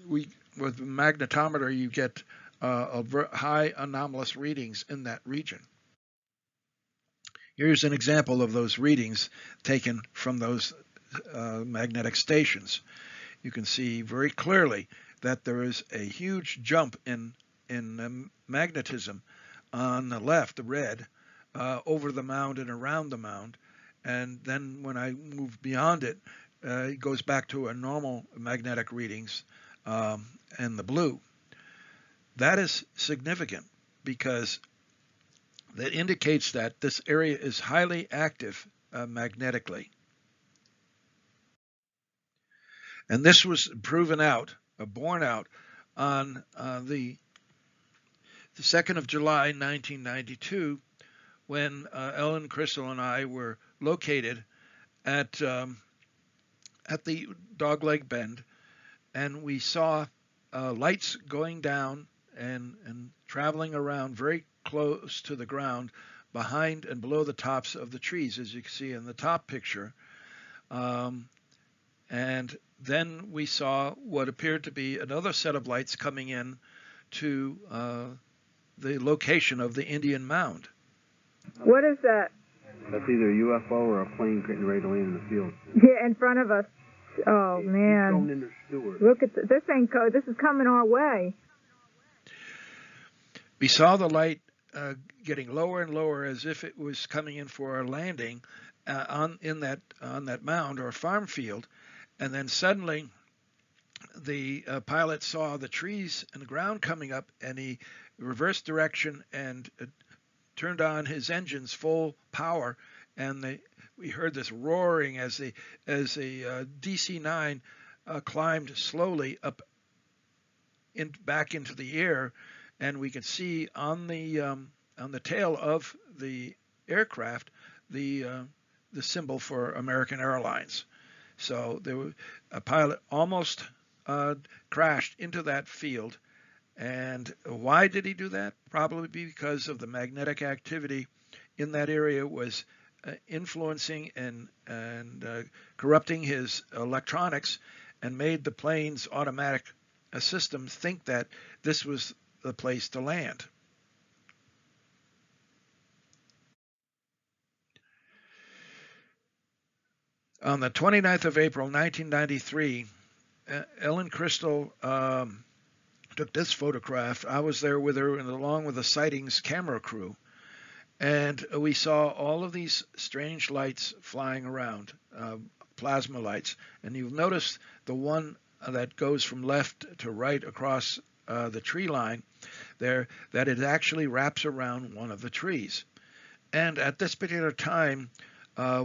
with the magnetometer you get high anomalous readings in that region. Here's an example of those readings taken from those magnetic stations. You can see very clearly that there is a huge jump in magnetism on the left, the red, over the mound and around the mound, and then when I move beyond it, it goes back to a normal magnetic readings in the blue. That is significant because that indicates that this area is highly active magnetically. And this was proven out, borne out, on the 2nd of July, 1992, when Ellen, Crystall, and I were located at the Dogleg Bend, and we saw lights going down and traveling around very close to the ground behind and below the tops of the trees, as you can see in the top picture. And then we saw what appeared to be another set of lights coming in to the location of the Indian Mound. What is that? That's either a UFO or a plane getting ready to land in the field. Yeah, in front of us. Oh, man. Look at this. This is coming our way. We saw the light getting lower and lower as if it was coming in for a landing on that mound or farm field. And then suddenly the pilot saw the trees and the ground coming up, and he reversed direction and turned on his engines full power, and we heard this roaring as the DC-9 climbed slowly up back into the air, and we could see on the tail of the aircraft the symbol for American Airlines. So a pilot almost crashed into that field. And why did he do that? Probably because of the magnetic activity in that area was influencing and corrupting his electronics, and made the plane's automatic system think that this was the place to land. On the 29th of April, 1993, Ellen Crystall took this photograph. I was there with her, and along with the Sightings camera crew, and we saw all of these strange lights flying around, plasma lights. And you'll notice the one that goes from left to right across the tree line there, that it actually wraps around one of the trees. And at this particular time,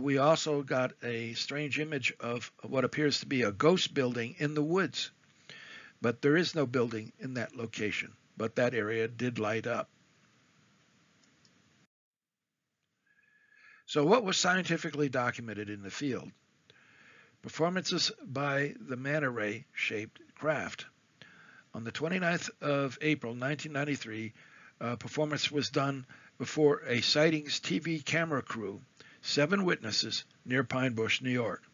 we also got a strange image of what appears to be a ghost building in the woods. But there is no building in that location, but that area did light up. So what was scientifically documented in the field? Performances by the manta ray-shaped craft. On the 29th of April, 1993, performance was done before a Sightings TV camera crew, 7 witnesses near Pine Bush, New York.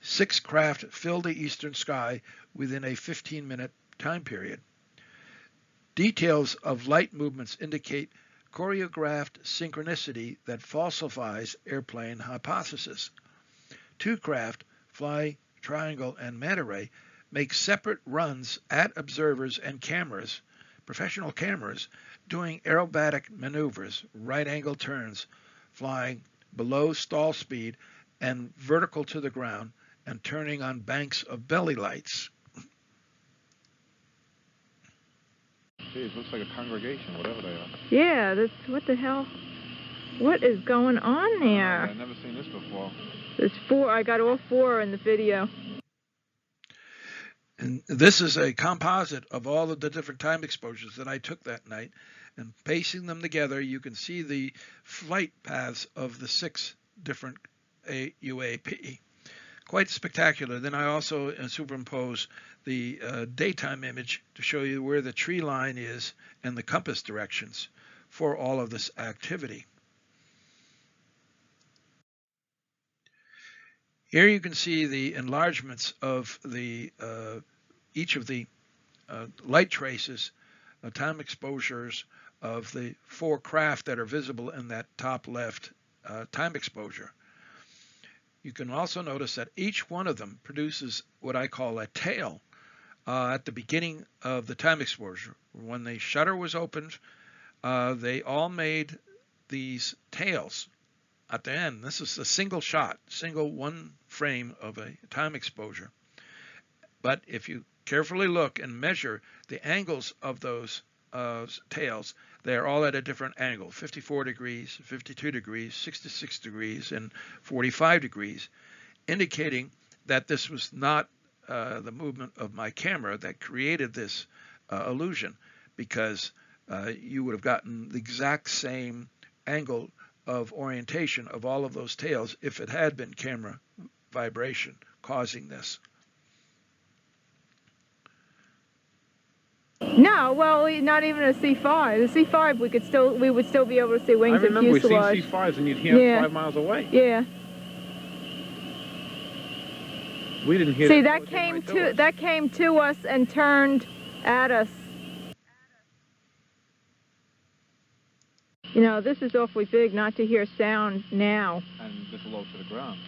6 craft filled the eastern sky within a 15-minute time period. Details of light movements indicate choreographed synchronicity that falsifies airplane hypothesis. 2 craft, Fly, Triangle, and Manta Ray, make separate runs at observers and cameras, professional cameras, doing aerobatic maneuvers, right-angle turns, flying below stall speed and vertical to the ground, and turning on banks of belly lights. Geez, looks like a congregation, whatever they are. Yeah, what the hell? What is going on there? I've never seen this before. There's 4. I got all 4 in the video. And this is a composite of all of the different time exposures that I took that night. And pasting them together, you can see the flight paths of the 6 different UAP. Quite spectacular. Then I also superimpose the daytime image to show you where the tree line is and the compass directions for all of this activity. Here you can see the enlargements of the each of the light traces, time exposures of the 4 craft that are visible in that top left time exposure. You can also notice that each one of them produces what I call a tail at the beginning of the time exposure. When the shutter was opened, they all made these tails, at the end. This is a single shot, single one frame of a time exposure. But if you carefully look and measure the angles of those tails, they're all at a different angle, 54 degrees, 52 degrees, 66 degrees, and 45 degrees, indicating that this was not the movement of my camera that created this illusion, because you would have gotten the exact same angle of orientation of all of those tails if it had been camera vibration causing this. No, well, not even a C5. The C5 we would still be able to see wings I and remember we fuselage. seen C5s and you'd hear Yeah. 5 miles away. Yeah. We didn't hear See, it. that came to us and turned at us. You know, this is awfully big not to hear sound now. And just low to the ground.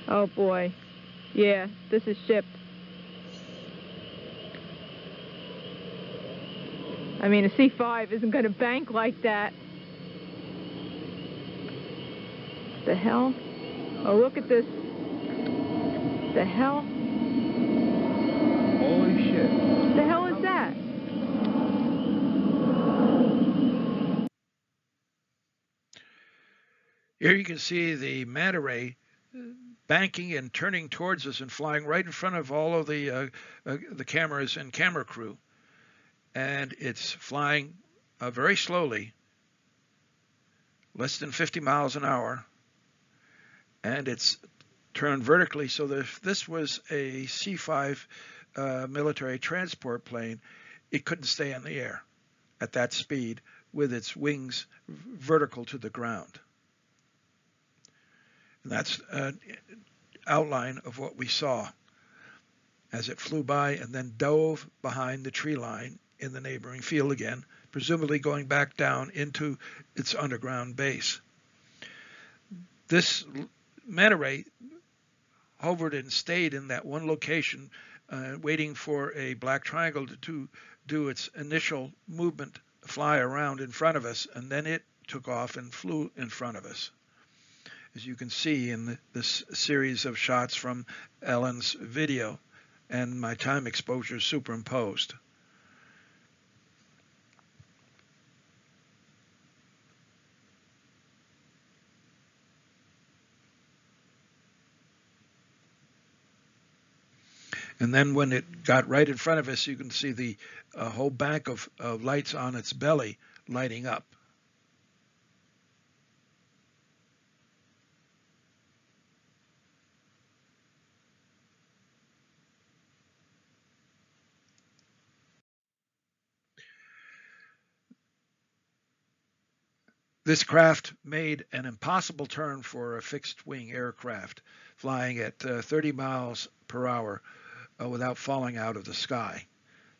Oh boy. Yeah, this is shipped. I mean, a C5 isn't going to bank like that. The hell? Oh, look at this. The hell? Holy shit. The hell is that? Here you can see the manta ray banking and turning towards us and flying right in front of all of the cameras and camera crew. And it's flying very slowly, less than 50 miles an hour, and it's turned vertically, so that if this was a C-5 military transport plane, it couldn't stay in the air at that speed with its wings vertical to the ground. And that's an outline of what we saw as it flew by and then dove behind the tree line in the neighboring field again, presumably going back down into its underground base. This manta ray hovered and stayed in that one location, waiting for a black triangle to do its initial movement, fly around in front of us, and then it took off and flew in front of us, as you can see in this series of shots from Ellen's video and my time exposure superimposed. And then when it got right in front of us, you can see the whole bank of lights on its belly lighting up. This craft made an impossible turn for a fixed-wing aircraft, flying at 30 miles per hour without falling out of the sky.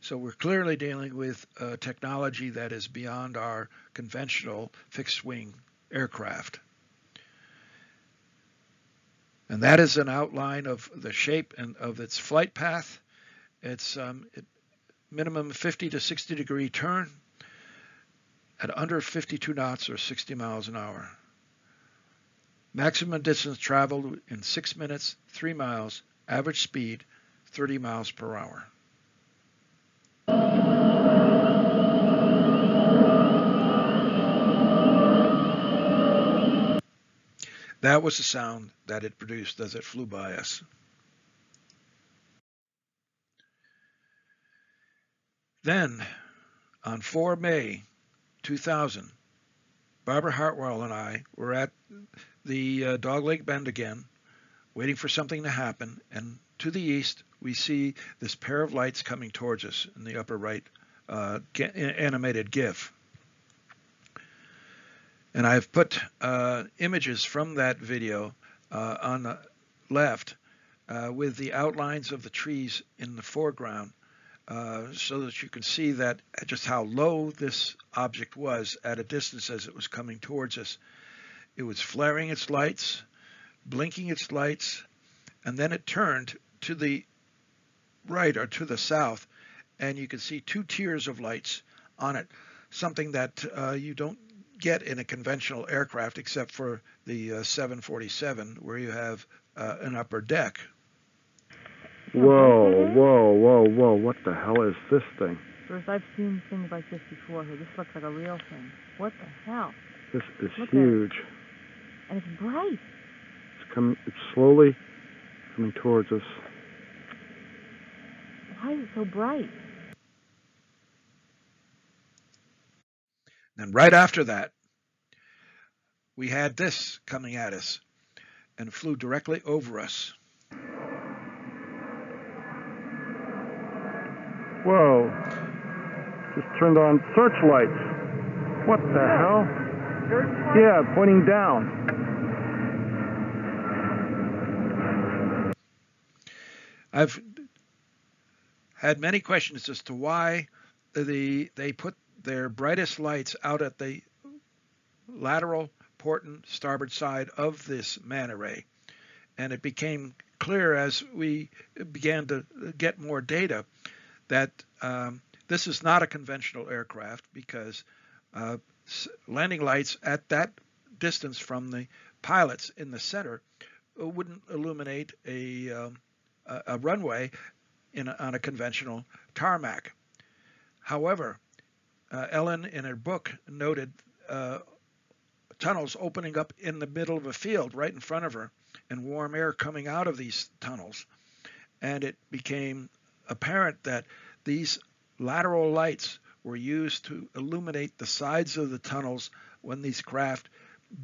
So we're clearly dealing with technology that is beyond our conventional fixed-wing aircraft. And that is an outline of the shape and of its flight path. It's minimum 50 to 60 degree turn at under 52 knots or 60 miles an hour. Maximum distance traveled in 6 minutes, 3 miles, average speed 30 miles per hour. That was the sound that it produced as it flew by us. Then, on 4 May 2000, Barbara Hartwell and I were at the Dog Leg Bend again, waiting for something to happen, and to the east we see this pair of lights coming towards us in the upper right animated GIF. And I've put images from that video on the left with the outlines of the trees in the foreground, so that you can see that just how low this object was at a distance as it was coming towards us. It was flaring its lights, blinking its lights, and then it turned to the right or to the south, and you can see 2 tiers of lights on it, something that you don't get in a conventional aircraft except for the 747, where you have an upper deck. Whoa, whoa, whoa, whoa. What the hell is this thing? Bruce, I've seen things like this before here. This looks like a real thing. What the hell? This is Look huge. And it's bright. It's slowly coming towards us. Why is it so bright? And right after that, we had this coming at us and flew directly over us. Whoa. Just turned on searchlights. What the hell? Yeah, pointing down. I've had many questions as to why they put their brightest lights out at the lateral port and starboard side of this manta ray. And it became clear as we began to get more data that this is not a conventional aircraft, because landing lights at that distance from the pilots in the center wouldn't illuminate a runway on a conventional tarmac. However, Ellen, in her book, noted tunnels opening up in the middle of a field right in front of her and warm air coming out of these tunnels. And it became apparent that these lateral lights were used to illuminate the sides of the tunnels when these craft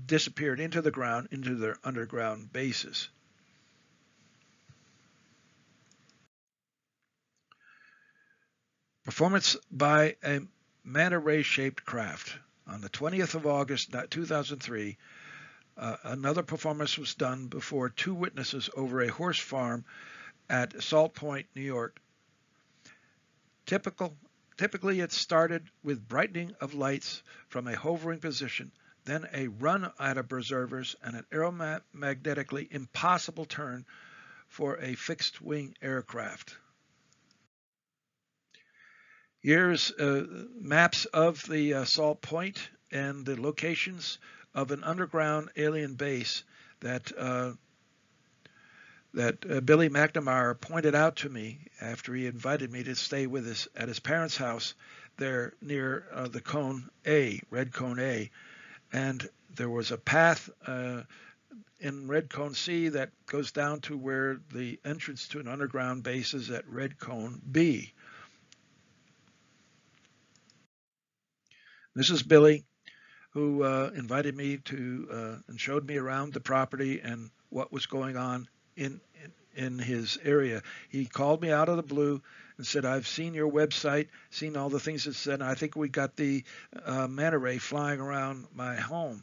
disappeared into the ground, into their underground bases. Performance by a manta ray-shaped craft. On the 20th of August, 2003, another performance was done before two witnesses over a horse farm at Salt Point, New York. Typically, it started with brightening of lights from a hovering position, then a run at observers, and an aeromagnetically impossible turn for a fixed-wing aircraft. Here's maps of the Salt Point and the locations of an underground alien base that Billy McNammara pointed out to me after he invited me to stay with us at his parents' house there near the Cone A, Red Cone A. And there was a path in Red Cone C that goes down to where the entrance to an underground base is at Red Cone B. This is Billy, who invited me to and showed me around the property and what was going on in his area. He called me out of the blue and said, "I've seen your website, seen all the things it said, and I think we got the manta ray flying around my home."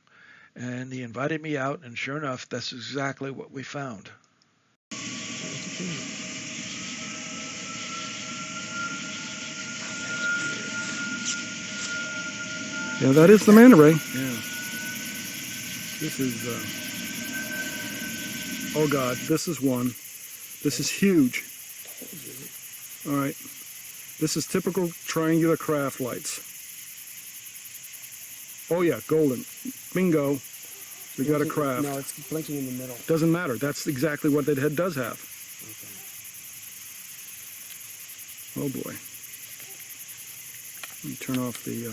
And he invited me out, and sure enough, that's exactly what we found. Yeah, that is the manta ray. Yeah. This is, oh God, this is one. This is huge. All right. This is typical triangular craft lights. Oh yeah, golden. Bingo. We got a craft. No, it's blinking in the middle. Doesn't matter. That's exactly what that head does have. Okay. Oh boy. Let me turn off the,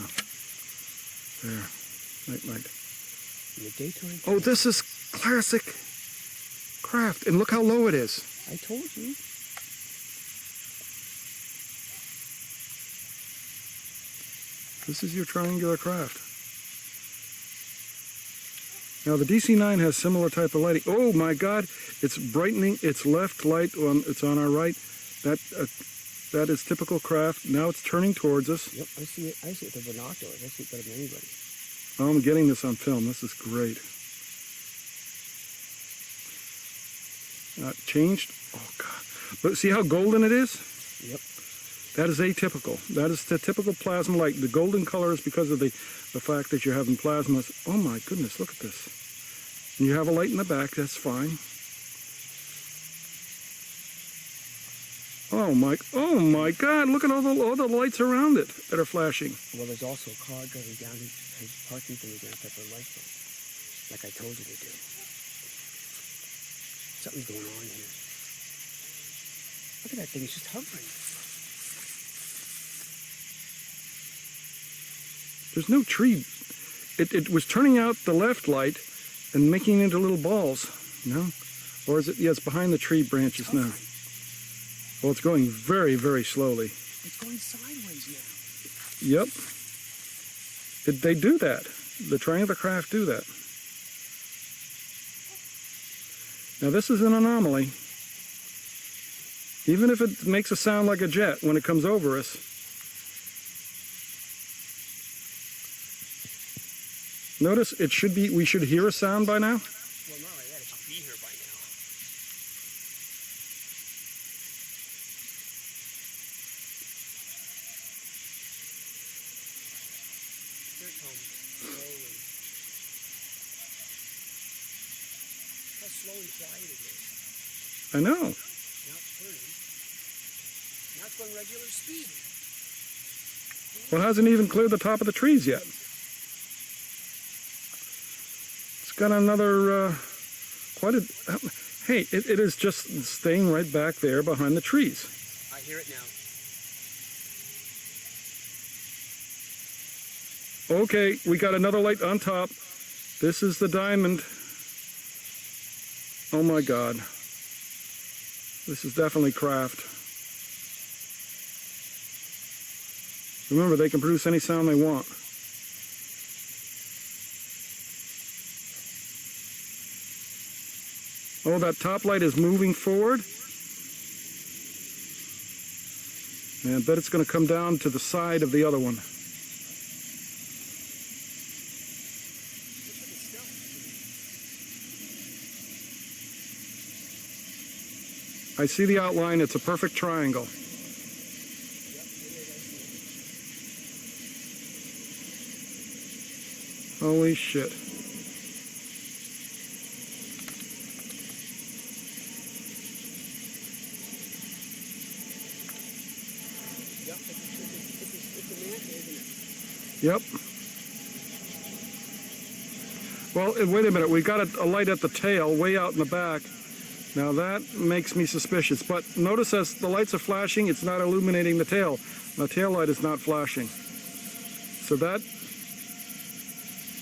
there. Night. In the daytime. Oh, this is classic craft. And look how low it is. I told you. This is your triangular craft. Now the DC-9 has similar type of lighting. Oh my God, it's brightening. Its left light, it's on our right. That is typical craft. Now it's turning towards us. Yep, I see it. I see it with the binoculars. I see it better than anybody. Oh, I'm getting this on film. This is great. Changed. Oh God! But see how golden it is? Yep. That is atypical. That is the typical plasma light. The golden color is because of the fact that you're having plasmas. Oh my goodness! Look at this. And you have a light in the back. That's fine. Oh my God! Look at all the lights around it that are flashing. Well, there's also a car driving down his parking thing again, got the lights on, like I told you to do. Something's going on here. Look at that thing, it's just hovering. There's no tree. It was turning out the left light and making it into little balls, you know? Or is it, yeah, it's behind the tree branches now. Well, it's going very, very slowly. It's going sideways Yep. now. They do that. The triangular craft do that. Now this is an anomaly. Even if it makes a sound like a jet when it comes over us, notice it should be, we should hear a sound by now. Well, not like that, it should be here by now. Here it comes, slowly. How slow and quiet it is. I know. Now it's turning. Now it's going regular speed. Well, it hasn't even cleared the top of the trees yet. It's got another, quite a, hey, it is just staying right back there behind the trees. I hear it now. Okay, we got another light on top. This is the diamond. Oh my God. This is definitely craft. Remember, they can produce any sound they want. Oh, that top light is moving forward. And I bet it's going to come down to the side of the other one. I see the outline. It's a perfect triangle. Holy shit. Yep. Well, wait a minute. We got a light at the tail, way out in the back. Now that makes me suspicious. But notice as the lights are flashing, it's not illuminating the tail. The tail light is not flashing. So that...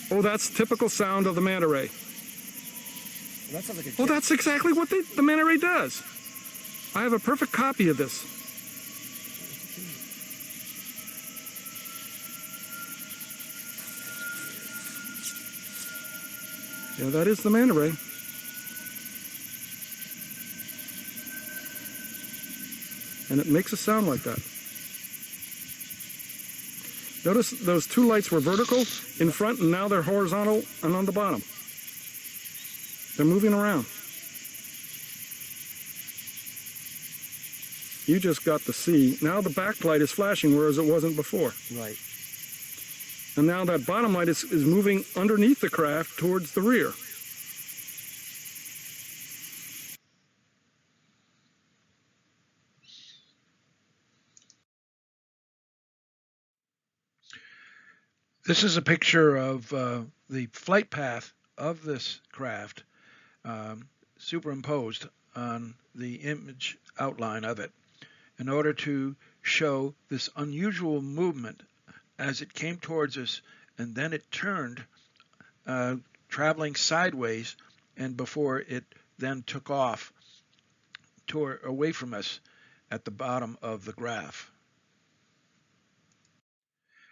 Oh, that's typical sound of the manta ray. Well, that sounds like a jet. Well, that's exactly what the manta ray does. I have a perfect copy of this. Yeah, that is the manta ray. And it makes a sound like that. Notice those two lights were vertical in front, and now they're horizontal and on the bottom. They're moving around. You just got to see. Now the back light is flashing, whereas it wasn't before. Right. And now that bottom light is moving underneath the craft towards the rear. This is a picture of the flight path of this craft superimposed on the image outline of it in order to show this unusual movement as it came towards us, and then it turned, traveling sideways, and before it then took off away from us at the bottom of the graph.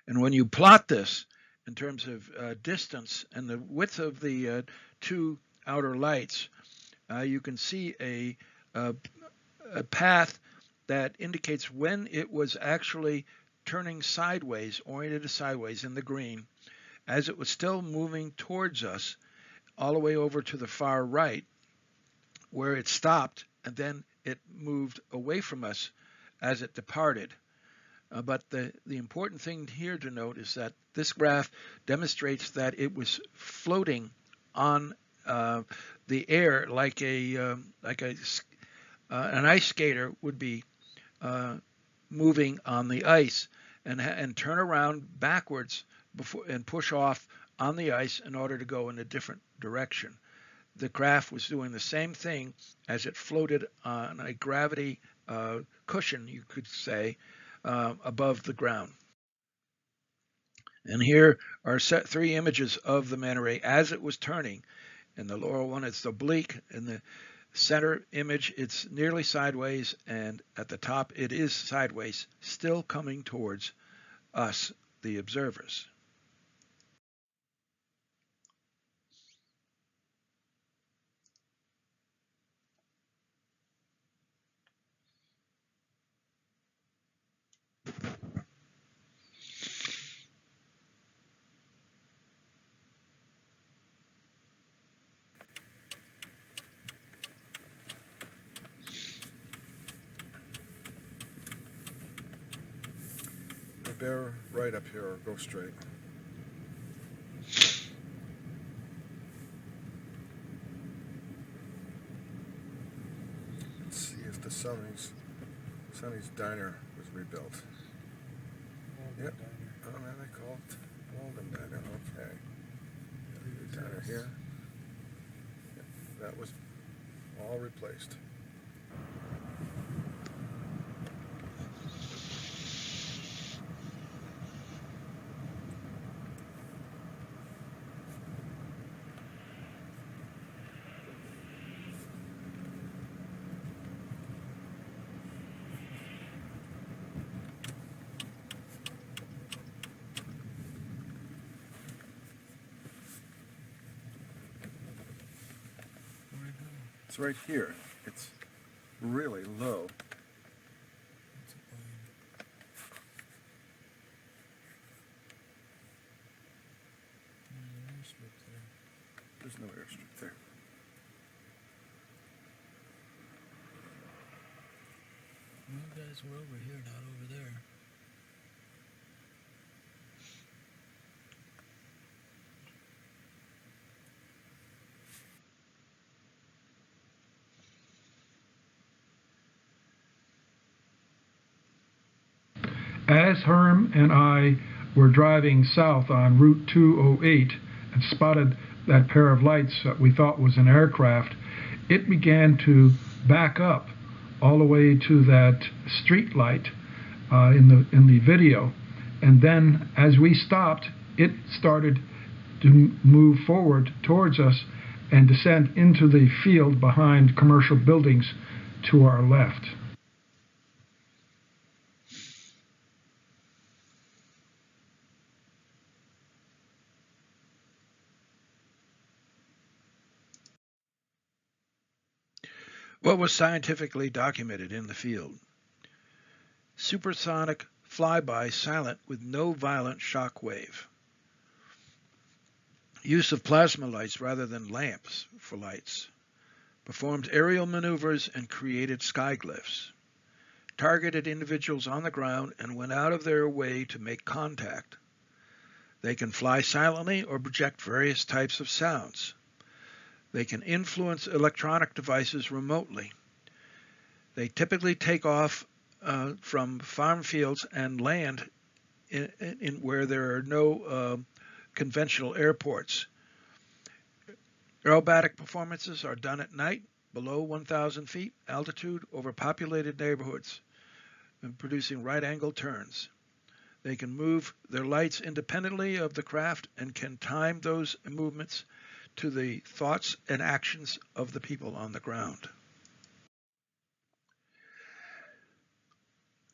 And when you plot this in terms of distance and the width of the two outer lights, you can see a path that indicates when it was actually turning sideways, oriented sideways in the green, as it was still moving towards us all the way over to the far right, where it stopped, and then it moved away from us as it departed. But the important thing here to note is that this graph demonstrates that it was floating on the air like an ice skater would be moving on the ice and turn around backwards and push off on the ice in order to go in a different direction. The craft was doing the same thing as it floated on a gravity cushion, you could say, above the ground. And here are three images of the manta ray as it was turning. In the lower one, it's oblique. In the center image, it's nearly sideways, and at the top, it is sideways, still coming towards us, the observers. Bear right up here or go straight. Let's see if the Sonny's Diner was rebuilt. Yep. Oh, man, they call it Walden Diner. Okay. The diner here. Yep. That was all replaced. It's right here. It's really low. There's no airstrip there. Well, guys, we're over here, not over there. As Herm and I were driving south on Route 208 and spotted that pair of lights that we thought was an aircraft, it began to back up all the way to that street light in the video. And then as we stopped, it started to move forward towards us and descend into the field behind commercial buildings to our left. What was scientifically documented in the field? Supersonic flyby silent with no violent shock wave. Use of plasma lights rather than lamps for lights. Performed aerial maneuvers and created skyglyphs. Targeted individuals on the ground and went out of their way to make contact. They can fly silently or project various types of sounds. They can influence electronic devices remotely. They typically take off from farm fields and land in where there are no conventional airports. Aerobatic performances are done at night, below 1,000 feet altitude, over populated neighborhoods, and producing right-angle turns. They can move their lights independently of the craft and can time those movements to the thoughts and actions of the people on the ground.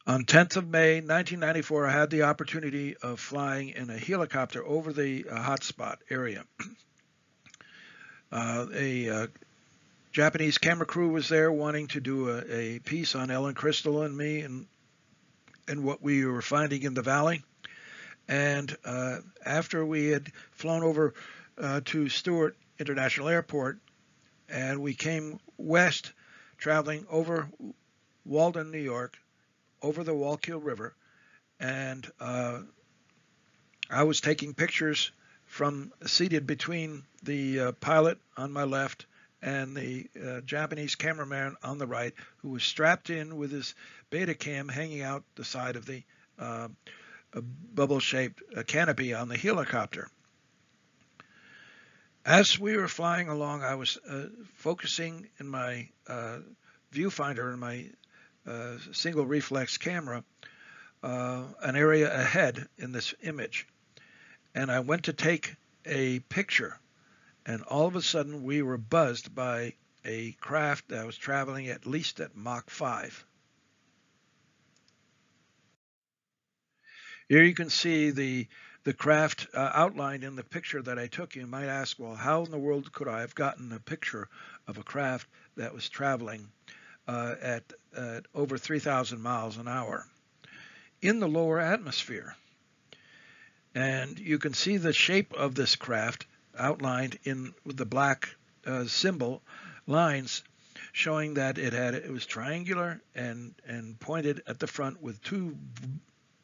On 10th of May, 1994, I had the opportunity of flying in a helicopter over the Hotspot area. A Japanese camera crew was there wanting to do a piece on Ellen Crystall and me and what we were finding in the valley. And after we had flown over to Stewart International Airport, and we came west, traveling over Walden, New York, over the Wallkill River, and I was taking pictures from seated between the pilot on my left and the Japanese cameraman on the right, who was strapped in with his beta cam hanging out the side of the bubble-shaped canopy on the helicopter. As we were flying along, I was focusing in my viewfinder in my single reflex camera an area ahead in this image, and I went to take a picture, and all of a sudden we were buzzed by a craft that was traveling at least at Mach 5. Here you can see the craft outlined in the picture that I took. You might ask, well, how in the world could I have gotten a picture of a craft that was traveling at over 3,000 miles an hour in the lower atmosphere? And you can see the shape of this craft outlined in with the black symbol lines, showing that it was triangular and pointed at the front with two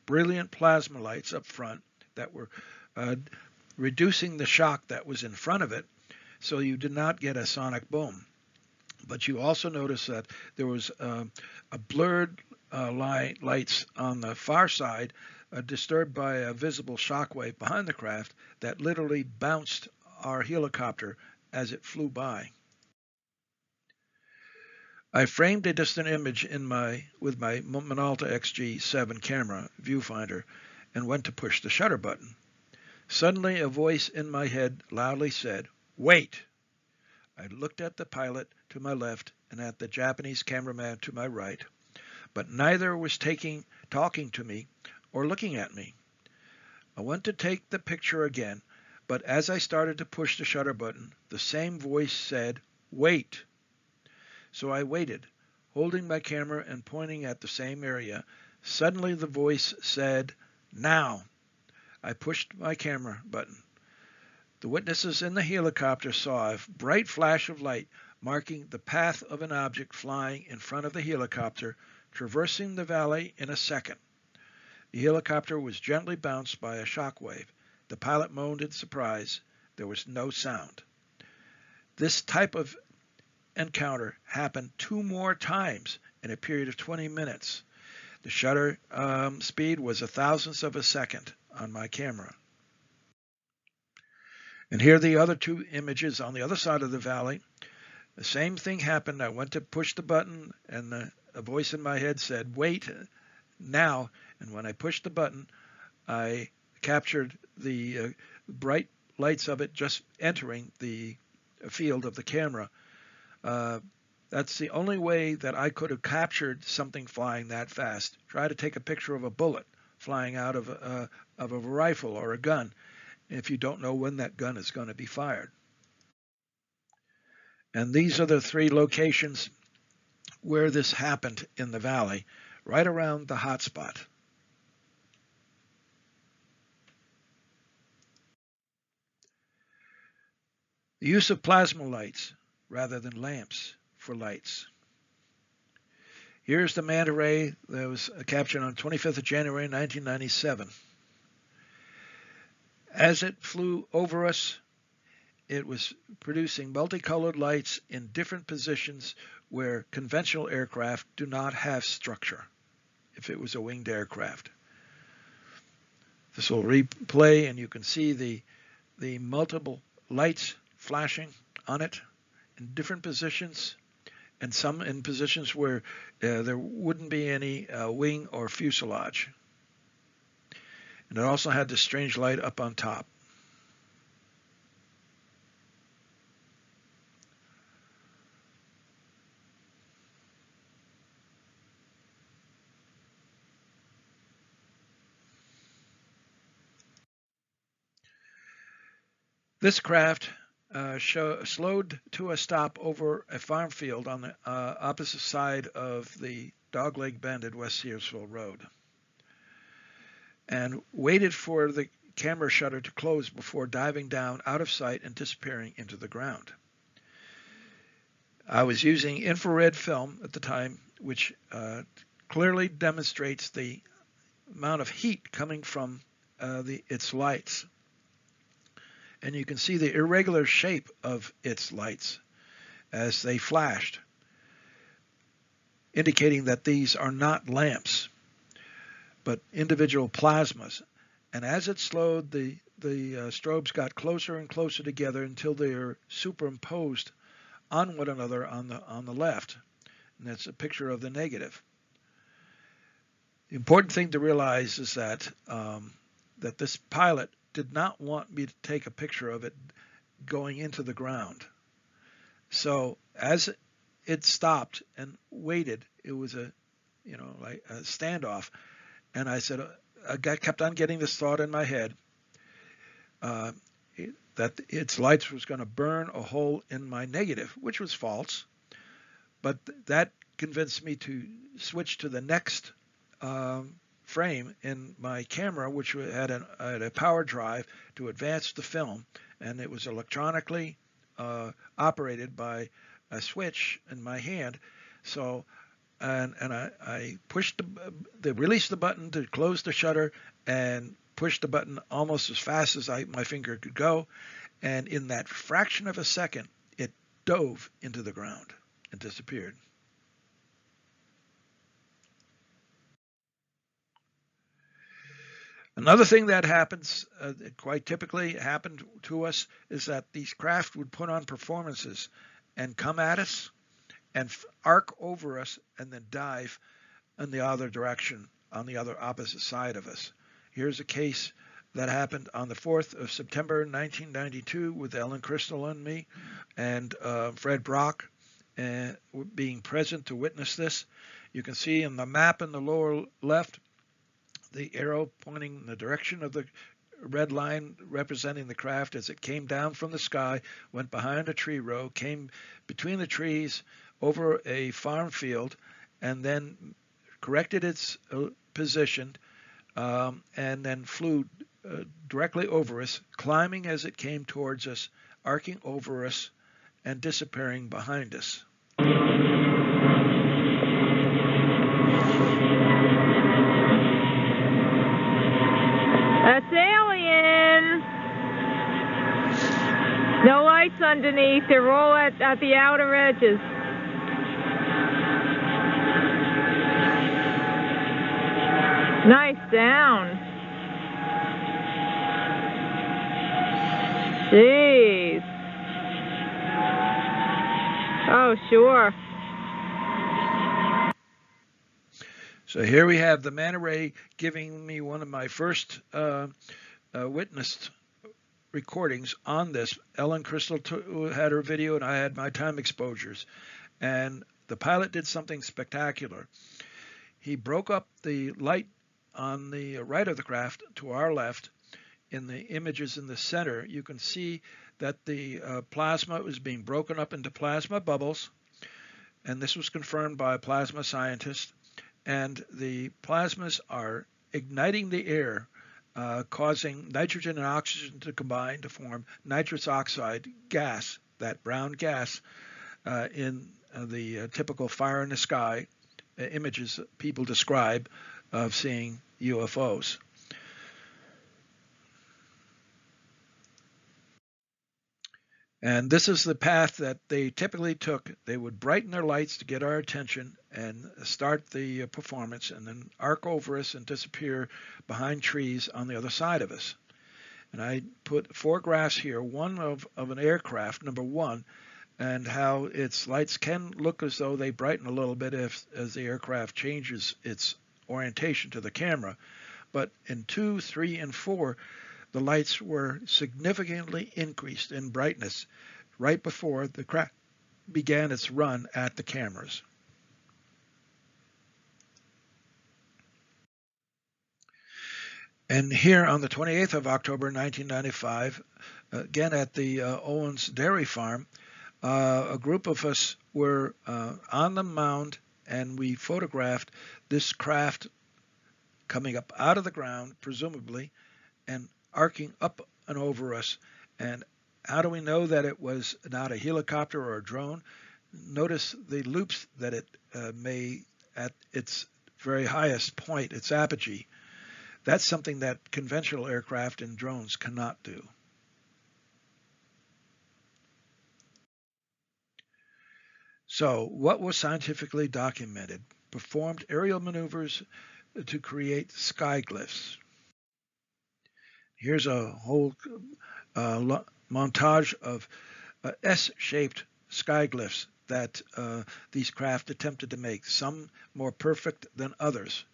brilliant plasma lights up front that were reducing the shock that was in front of it, so you did not get a sonic boom. But you also notice that there was a blurred lights on the far side, disturbed by a visible shock wave behind the craft that literally bounced our helicopter as it flew by. I framed a distant image with my Minolta XG7 camera viewfinder and went to push the shutter button. Suddenly, a voice in my head loudly said, "Wait!" I looked at the pilot to my left and at the Japanese cameraman to my right, but neither was talking to me or looking at me. I went to take the picture again, but as I started to push the shutter button, the same voice said, "Wait!" So I waited, holding my camera and pointing at the same area. Suddenly the voice said, "Now!" I pushed my camera button. The witnesses in the helicopter saw a bright flash of light marking the path of an object flying in front of the helicopter, traversing the valley in a second. The helicopter was gently bounced by a shock wave. The pilot moaned in surprise. There was no sound. This type of encounter happened 2 more times in a period of 20 minutes. The shutter speed was 1,000th of a second on my camera. And here are the other 2 images on the other side of the valley. The same thing happened. I went to push the button, and a voice in my head said, "Wait, now." And when I pushed the button, I captured the bright lights of it just entering the field of the camera. That's the only way that I could have captured something flying that fast. Try to take a picture of a bullet flying out of a rifle or a gun if you don't know when that gun is going to be fired. And these are the 3 locations where this happened in the valley, right around the hotspot. The use of plasma lights rather than lamps for lights. Here's the manta ray that was captured on 25th of January 1997. As it flew over us, it was producing multicolored lights in different positions where conventional aircraft do not have structure, if it was a winged aircraft. This will replay, and you can see the multiple lights flashing on it in different positions, and some in positions where there wouldn't be any wing or fuselage. And it also had this strange light up on top. This craft slowed to a stop over a farm field on the opposite side of the Dogleg Bend at West Searsville Road, and waited for the camera shutter to close before diving down out of sight and disappearing into the ground. I was using infrared film at the time, which clearly demonstrates the amount of heat coming from its lights. And you can see the irregular shape of its lights. as they flashed, indicating that these are not lamps, but individual plasmas. And as it slowed, the strobes got closer and closer together until they are superimposed on one another on the left. And that's a picture of the negative. The important thing to realize is that that this pilot did not want me to take a picture of it going into the ground. So as it stopped and waited, it was like a standoff. And I said, I kept on getting this thought in my head that its lights was going to burn a hole in my negative, which was false. But that convinced me to switch to the next frame in my camera, which had a power drive to advance the film, and it was electronically operated by a switch in my hand. So, and I pushed released the button to close the shutter, and pushed the button almost as fast as my finger could go, and in that fraction of a second, it dove into the ground and disappeared. Another thing that happens, quite typically happened to us, is that these craft would put on performances and come at us and arc over us and then dive in the other direction, on the other opposite side of us. Here's a case that happened on the 4th of September 1992 with Ellen Crystall and me, and Fred Brock being present to witness this. You can see in the map in the lower left, the arrow pointing in the direction of the red line representing the craft as it came down from the sky, went behind a tree row, came between the trees over a farm field, and then corrected its position, and then flew directly over us, climbing as it came towards us, arcing over us, and disappearing behind us. That's alien. No lights underneath. They're all at the outer edges. Nice down. Jeez. Oh, sure. So here we have the manta ray giving me one of my first witnessed recordings on this. Ellen Crystall had her video, and I had my time exposures. And the pilot did something spectacular. He broke up the light on the right of the craft to our left. In the images in the center, you can see that the plasma was being broken up into plasma bubbles, and this was confirmed by a plasma scientist. And the plasmas are igniting the air, causing nitrogen and oxygen to combine to form nitrous oxide gas, that brown gas, in the typical fire in the sky images people describe of seeing UFOs. And this is the path that they typically took. They would brighten their lights to get our attention and start the performance, and then arc over us and disappear behind trees on the other side of us. And I put 4 graphs here, one of an aircraft, number 1, and how its lights can look as though they brighten a little bit as the aircraft changes its orientation to the camera. But in 2, 3, and 4, the lights were significantly increased in brightness right before the craft began its run at the cameras. And here on the 28th of October 1995, again at the Owens Dairy Farm, a group of us were on the mound, and we photographed this craft coming up out of the ground, presumably, and arcing up and over us. And how do we know that it was not a helicopter or a drone? Notice the loops that it made at its very highest point, its apogee. That's something that conventional aircraft and drones cannot do. So, what was scientifically documented? Performed aerial maneuvers to create skyglyphs. Here's a whole montage of S-shaped skyglyphs that these craft attempted to make, some more perfect than others.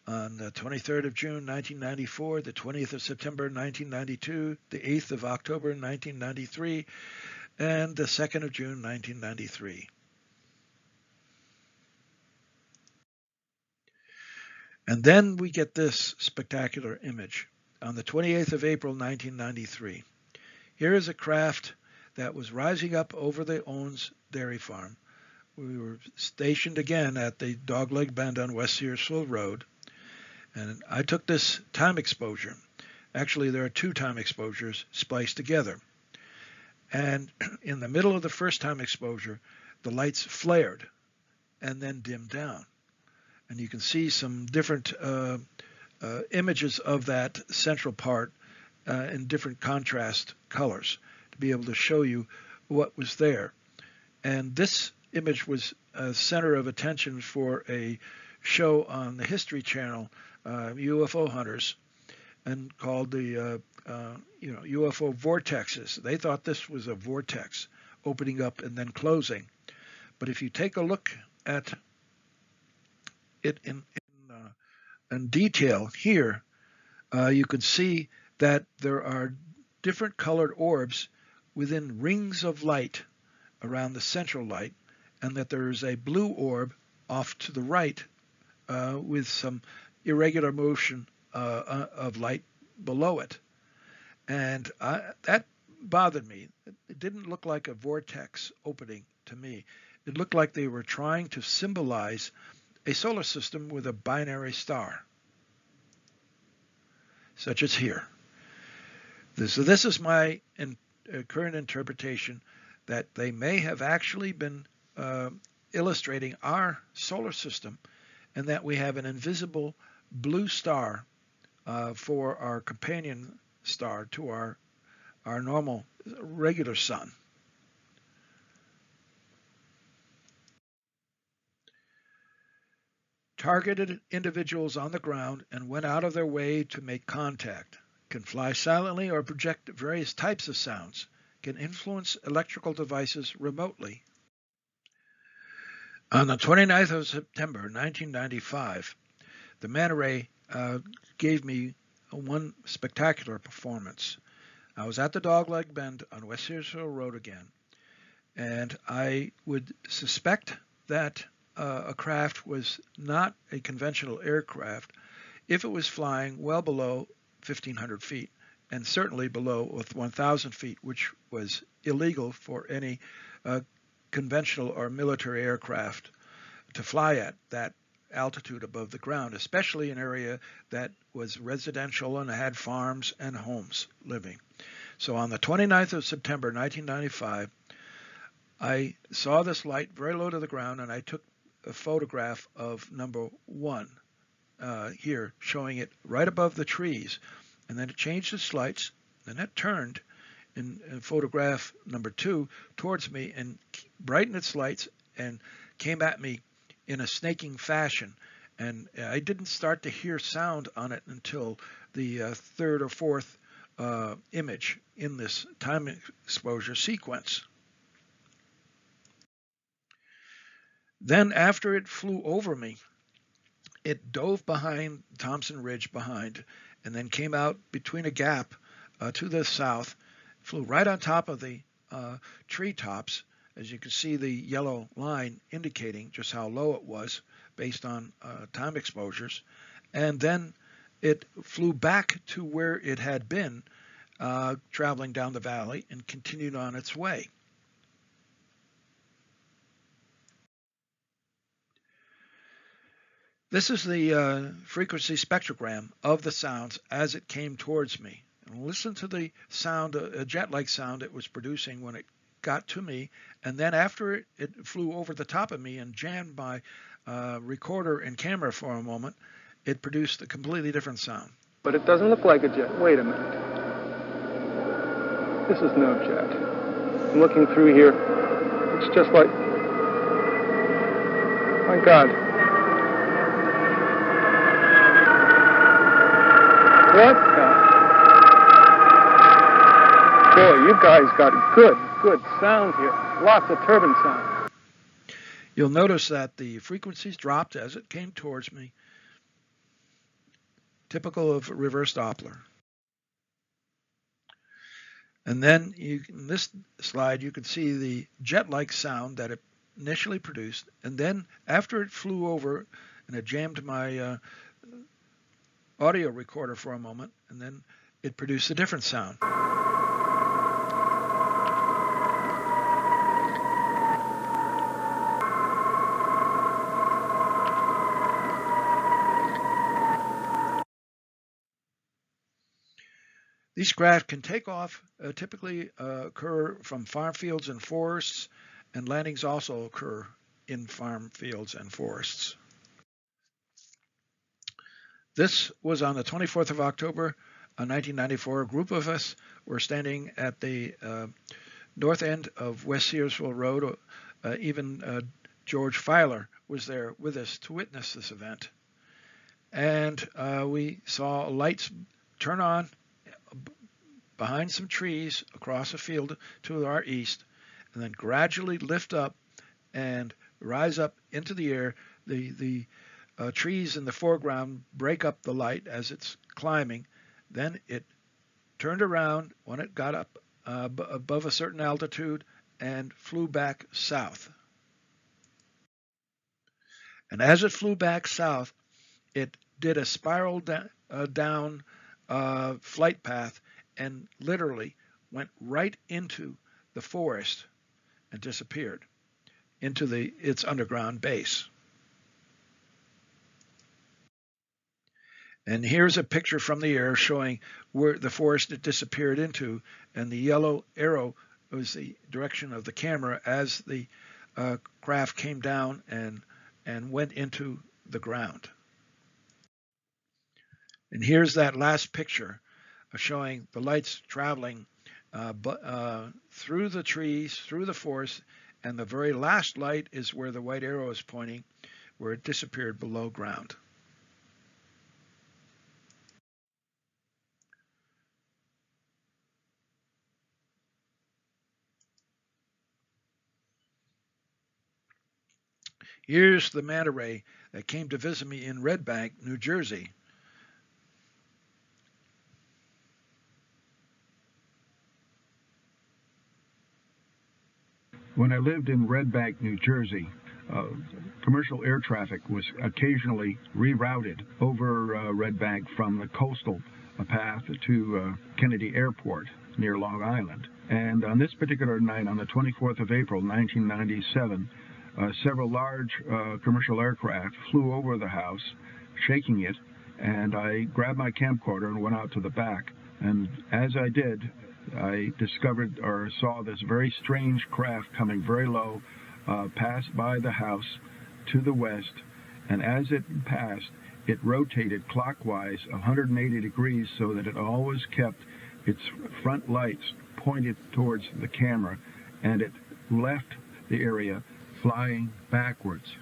On the 23rd of June 1994, the 20th of September 1992, the 8th of October 1993, and the 2nd of June 1993. And then we get this spectacular image on the 28th of April 1993. Here is a craft that was rising up over the Owens dairy farm. We were stationed again at the Dogleg Bend on West Searsville Road, and I took this time exposure. Actually, there are two time exposures spliced together. And in the middle of the first time exposure, the lights flared and then dimmed down. And you can see some different images of that central part in different contrast colors to be able to show you what was there. And this image was a center of attention for a show on the History Channel, UFO Hunters, and called the UFO vortexes. They thought this was a vortex opening up and then closing. But if you take a look at it in detail here, you can see that there are different colored orbs within rings of light around the central light, and that there is a blue orb off to the right with some irregular motion of light below it. And that bothered me. It didn't look like a vortex opening to me. It looked like they were trying to symbolize a solar system with a binary star, such as here. So this is my current interpretation, that they may have actually been illustrating our solar system, and that we have an invisible blue star for our companion star to our normal regular sun. Targeted individuals on the ground and went out of their way to make contact, can fly silently or project various types of sounds, can influence electrical devices remotely. On the 29th of September 1995, the Manta Ray gave me one spectacular performance. I was at the Dogleg Bend on West Searsville Road again, and I would suspect that a craft was not a conventional aircraft if it was flying well below 1,500 feet, and certainly below 1,000 feet, which was illegal for any conventional or military aircraft to fly at that altitude above the ground, especially an area that was residential and had farms and homes living. So on the 29th of September 1995, I saw this light very low to the ground, and I took a photograph of number 1 here, showing it right above the trees. And then it changed its lights, and it turned in photograph number 2 towards me and brightened its lights and came at me in a snaking fashion. And I didn't start to hear sound on it until the third or fourth image in this time exposure sequence. Then after it flew over me, it dove behind Thompson Ridge behind, and then came out between a gap to the south, flew right on top of the treetops, as you can see the yellow line indicating just how low it was based on time exposures. And then it flew back to where it had been, traveling down the valley, and continued on its way. This is the frequency spectrogram of the sounds as it came towards me. And listen to the sound, a jet-like sound it was producing when it got to me. And then after it flew over the top of me and jammed my recorder and camera for a moment, it produced a completely different sound. But it doesn't look like a jet. Wait a minute. This is no jet. I'm looking through here. It's just like My God. What the? Boy, you guys got good sound here. Lots of turbine sound. You'll notice that the frequencies dropped as it came towards me. Typical of reverse Doppler. And then in this slide, you can see the jet-like sound that it initially produced. And then after it flew over and it jammed my audio recorder for a moment, and then it produced a different sound. These craft can take off, typically occur from farm fields and forests, and landings also occur in farm fields and forests. This was on the 24th of October, 1994. A group of us were standing at the north end of West Searsville Road. Even George Filer was there with us to witness this event. And we saw lights turn on behind some trees across a field to our east, and then gradually lift up and rise up into the air. The trees in the foreground break up the light as it's climbing. Then it turned around when it got up above a certain altitude and flew back south. And as it flew back south, it did a spiral down flight path and literally went right into the forest and disappeared into its underground base. And here's a picture from the air showing where the forest it disappeared into, and the yellow arrow was the direction of the camera as the craft came down and went into the ground. And here's that last picture showing the lights traveling through the trees, through the forest, and the very last light is where the white arrow is pointing, where it disappeared below ground. Here's the manta ray that came to visit me in Red Bank, New Jersey. When I lived in Red Bank, New Jersey, commercial air traffic was occasionally rerouted over Red Bank from the coastal path to Kennedy Airport near Long Island. And on this particular night, on the 24th of April, 1997, several large commercial aircraft flew over the house, shaking it, and I grabbed my camcorder and went out to the back. And as I did, I discovered or saw this very strange craft coming very low, pass by the house to the west, and as it passed, it rotated clockwise 180 degrees so that it always kept its front lights pointed towards the camera, and it left the area flying backwards.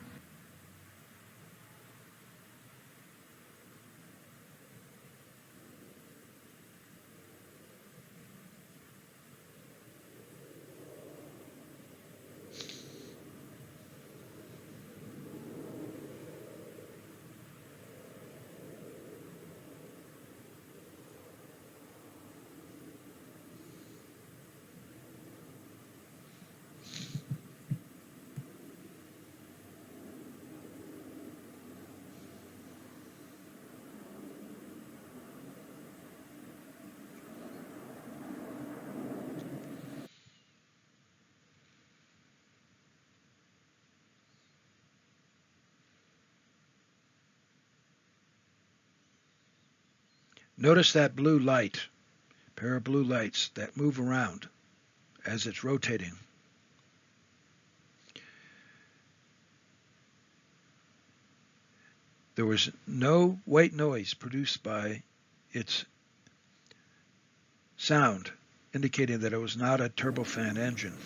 Notice that blue light, pair of blue lights that move around as it's rotating. There was no white noise produced by its sound, indicating that it was not a turbofan engine.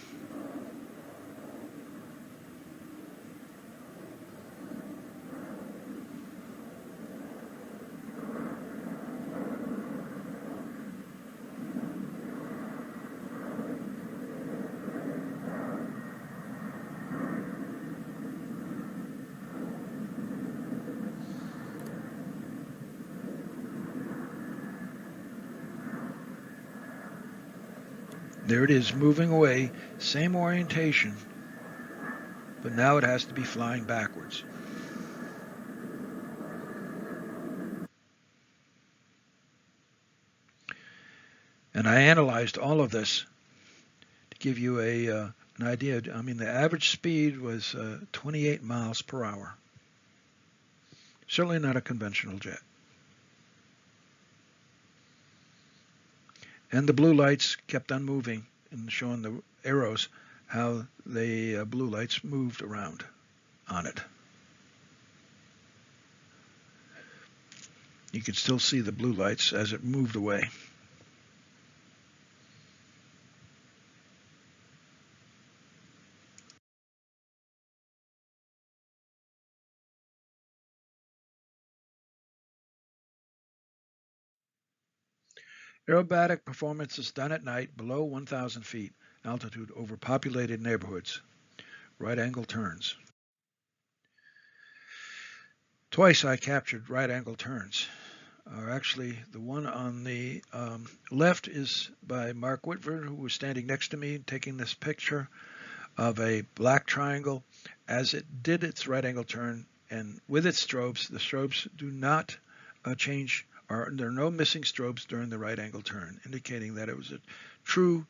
There it is, moving away, same orientation, but now it has to be flying backwards. And I analyzed all of this to give you an idea. I mean, the average speed was 28 miles per hour. Certainly not a conventional jet. And the blue lights kept on moving and showing the arrows how the blue lights moved around on it. You could still see the blue lights as it moved away. Aerobatic performance is done at night below 1,000 feet altitude over populated neighborhoods. Right-angle turns. Twice I captured right-angle turns. Actually, the one on the left is by Mark Whitford, who was standing next to me taking this picture of a black triangle as it did its right-angle turn, and with its strobes, the strobes do not change. There are no missing strobes during the right-angle turn, indicating that it was a true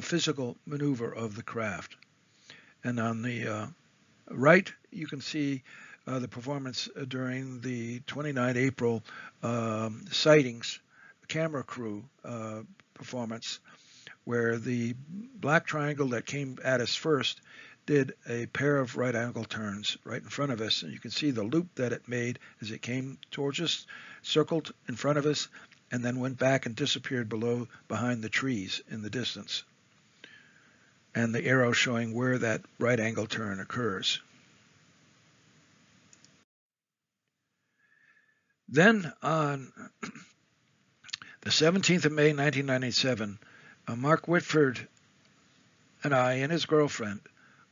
physical maneuver of the craft. And on the right, you can see the performance during the 29 April Sightings camera crew performance, where the black triangle that came at us first did a pair of right-angle turns right in front of us, and you can see the loop that it made as it came towards us, circled in front of us, and then went back and disappeared behind the trees in the distance. And the arrow showing where that right-angle turn occurs. Then on the 17th of May, 1997, Mark Whitford and I and his girlfriend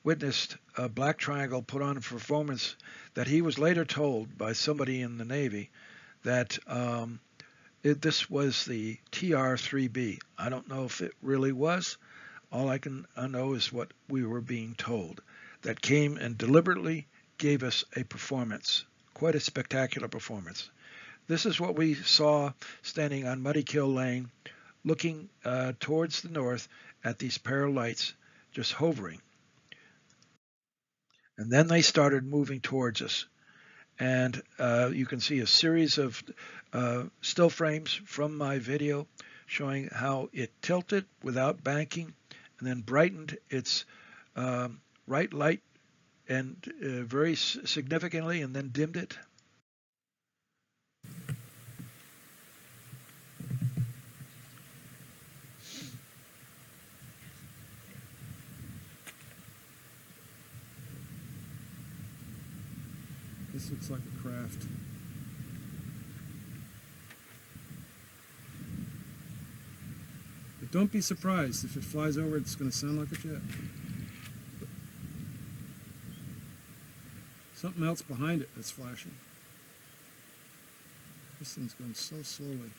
witnessed a black triangle put on a performance that he was later told by somebody in the Navy that this was the TR-3B. I don't know if it really was. All I can know is what we were being told. That came and deliberately gave us a performance, quite a spectacular performance. This is what we saw standing on Muddy Kill Lane, looking towards the north at these pair of lights, just hovering. And then they started moving towards us. And you can see a series of still frames from my video showing how it tilted without banking and then brightened its right light and very significantly, and then dimmed it. This looks like a craft. But don't be surprised if it flies over, it's going to sound like a jet. Something else behind it that's flashing. This thing's going so slowly.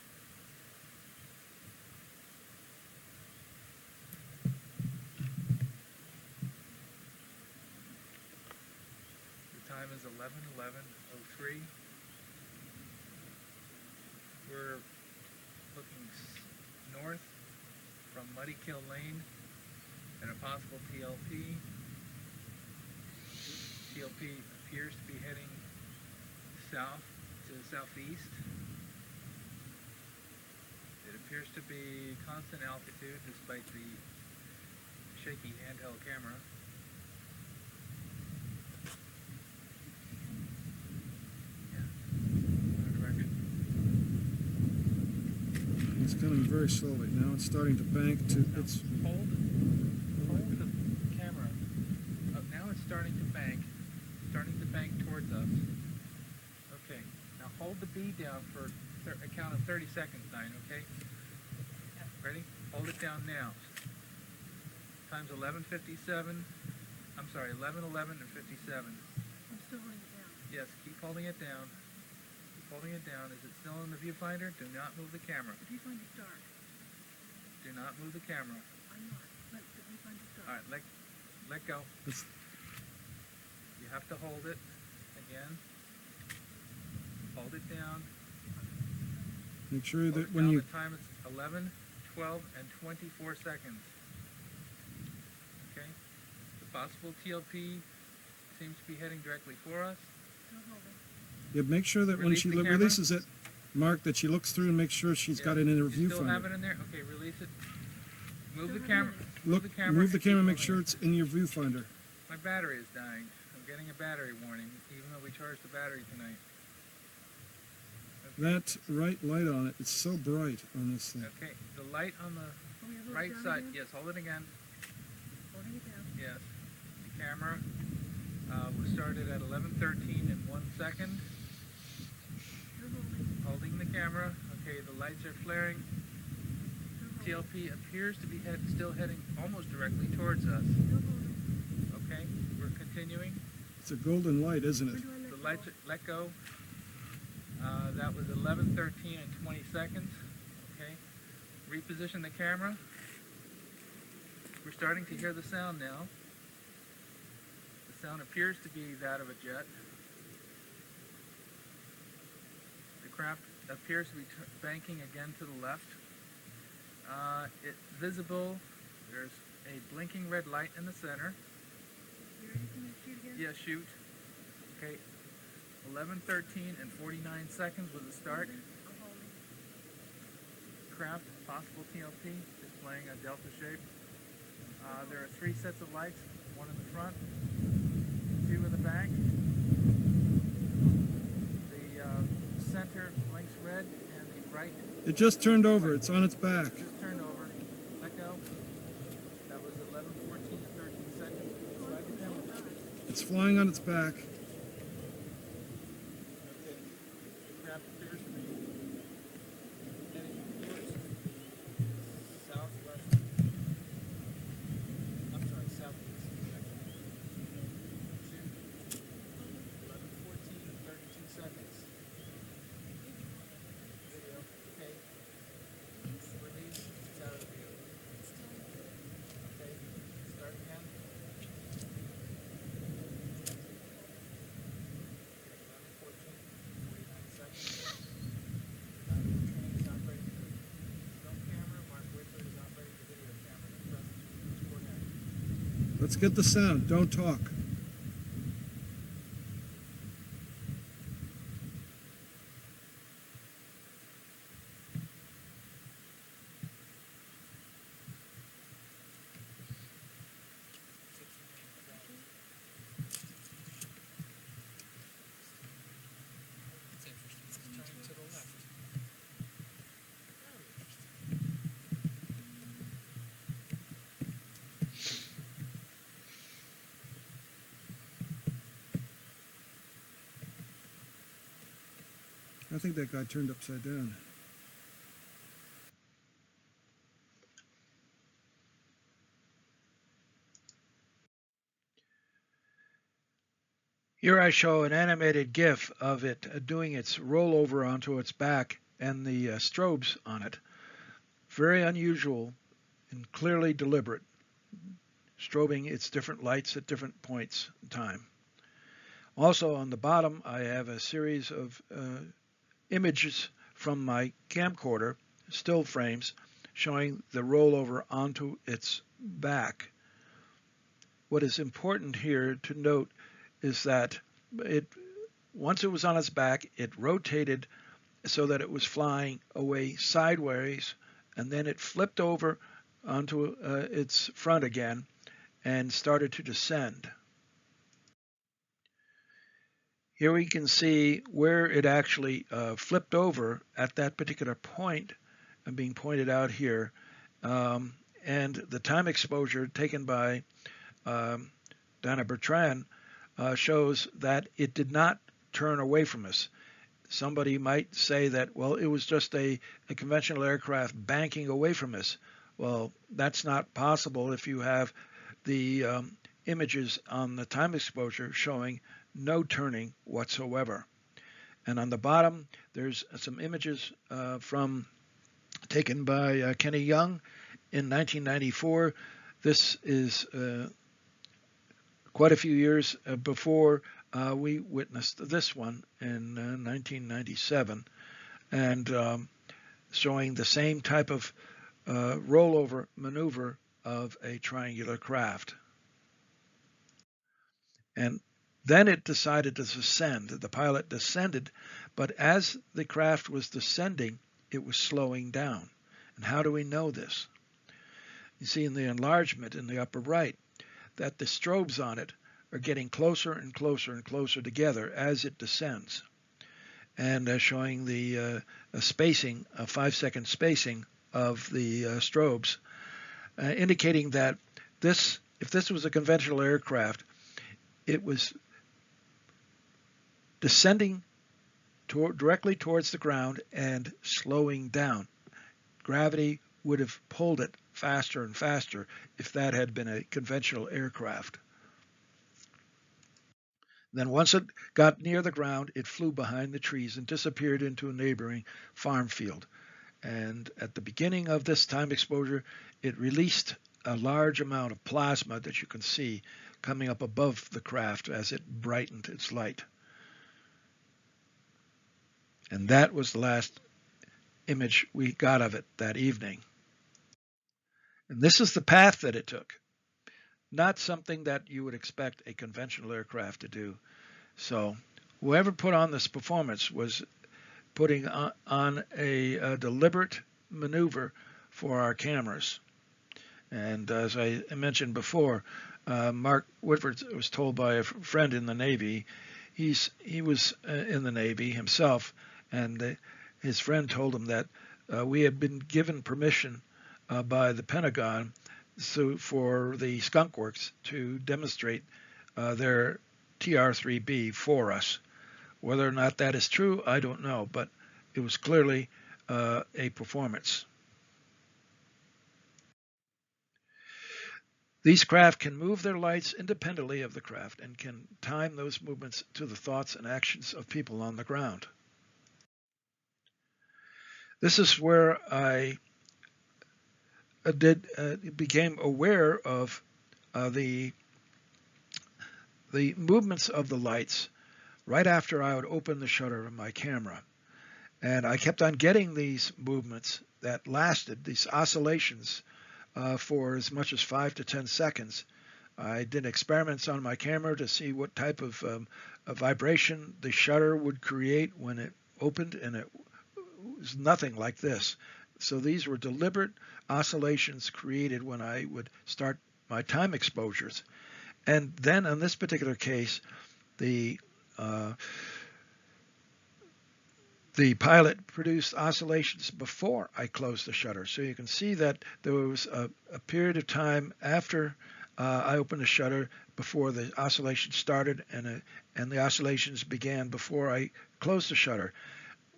Time is 11:11:03. We're looking north from Muddy Kill Lane at a possible TLP. TLP appears to be heading south to the southeast. It appears to be constant altitude despite the shaky handheld camera. It's coming very slowly. Now it's starting to bank to its... Hold the camera. Now it's starting to bank towards us. Okay, now hold the B down for a count of 30 seconds, 9, okay? Ready? Hold it down now. Time's 11:57. I'm sorry, 11:11 and 57. I'm still holding it down. Yes, keep holding it down. Holding it down. Is it still in the viewfinder? Do not move the camera. The viewfinder's dark. Do not move the camera. All right, let go. It's- You have to hold it again. Hold it down. Make sure Hold that it when down. you... The time is 11, 12, and 24 seconds. Okay. The possible TLP seems to be heading directly for us. Yeah, make sure that when Release she the camera. releases it, Mark, that she looks through and makes sure she's got it in her You still have viewfinder. it in there? Okay, release it. Move the camera. Look, move the camera, make sure it's in your viewfinder. My battery is dying. I'm getting a battery warning, even though we charged the battery tonight. That right light on it, it's so bright on this thing. Okay, the light on the right side. Yes, hold it again. Holding it down. Yes. The camera was started at 11:13 in 1 second. Holding the camera. Okay, the lights are flaring. TLP appears to be still heading almost directly towards us. Okay, we're continuing. It's a golden light, isn't it? The lights are, let go. That was 11:13 and 20 seconds. Okay, reposition the camera. We're starting to hear the sound now. The sound appears to be that of a jet. The craft appears to be banking again to the left. It's visible. There's a blinking red light in the center. Yeah, shoot. Okay. 11:13 and 49 seconds was the start. Craft, possible TLP, displaying a delta shape. There are 3 sets of lights, 1 in the front, 2 in the back. The center blinks red and the right. It just turned over. It's on its back. Just turned over. Let go. That was 11:14 and 13 seconds. Slide the camera. It's flying on its back. Let's get the sound. Don't talk. I think that guy turned upside down. Here I show an animated GIF of it doing its rollover onto its back and the strobes on it. Very unusual and clearly deliberate, strobing its different lights at different points in time. Also on the bottom I have a series of images from my camcorder, still frames, showing the rollover onto its back. What is important here to note is that once it was on its back, it rotated so that it was flying away sideways, and then it flipped over onto its front again and started to descend. Here we can see where it actually flipped over at that particular point, being pointed out here, and the time exposure taken by Donna Bertrand shows that it did not turn away from us. Somebody might say that, well, it was just a conventional aircraft banking away from us. Well, that's not possible if you have the images on the time exposure showing no turning whatsoever. And on the bottom, there's some images taken by Kenny Young in 1994. This is quite a few years before we witnessed this one in 1997, and showing the same type of rollover maneuver of a triangular craft. And then it decided to descend. The pilot descended, but as the craft was descending, it was slowing down. And how do we know this? You see in the enlargement in the upper right that the strobes on it are getting closer and closer and closer together as it descends, and showing the spacing, a 5-second spacing of the strobes, indicating that if this was a conventional aircraft, it was descending directly towards the ground and slowing down. Gravity would have pulled it faster and faster if that had been a conventional aircraft. Then once it got near the ground, it flew behind the trees and disappeared into a neighboring farm field. And at the beginning of this time exposure, it released a large amount of plasma that you can see coming up above the craft as it brightened its light. And that was the last image we got of it that evening. And this is the path that it took. Not something that you would expect a conventional aircraft to do. So whoever put on this performance was putting on a deliberate maneuver for our cameras. And as I mentioned before, Mark Whitford was told by a friend in the Navy. He was in the Navy himself, and his friend told him that we had been given permission by the Pentagon for the Skunk Works to demonstrate their TR-3B for us. Whether or not that is true, I don't know, but it was clearly a performance. These craft can move their lights independently of the craft and can time those movements to the thoughts and actions of people on the ground. This is where I became aware of the movements of the lights right after I would open the shutter of my camera. And I kept on getting these movements that lasted, these oscillations, for as much as 5 to 10 seconds. I did experiments on my camera to see what type of vibration the shutter would create when it opened, and it was nothing like this. So these were deliberate oscillations created when I would start my time exposures. And then in this particular case, the pilot produced oscillations before I closed the shutter. So you can see that there was a period of time after I opened the shutter before the oscillations started, and the oscillations began before I closed the shutter.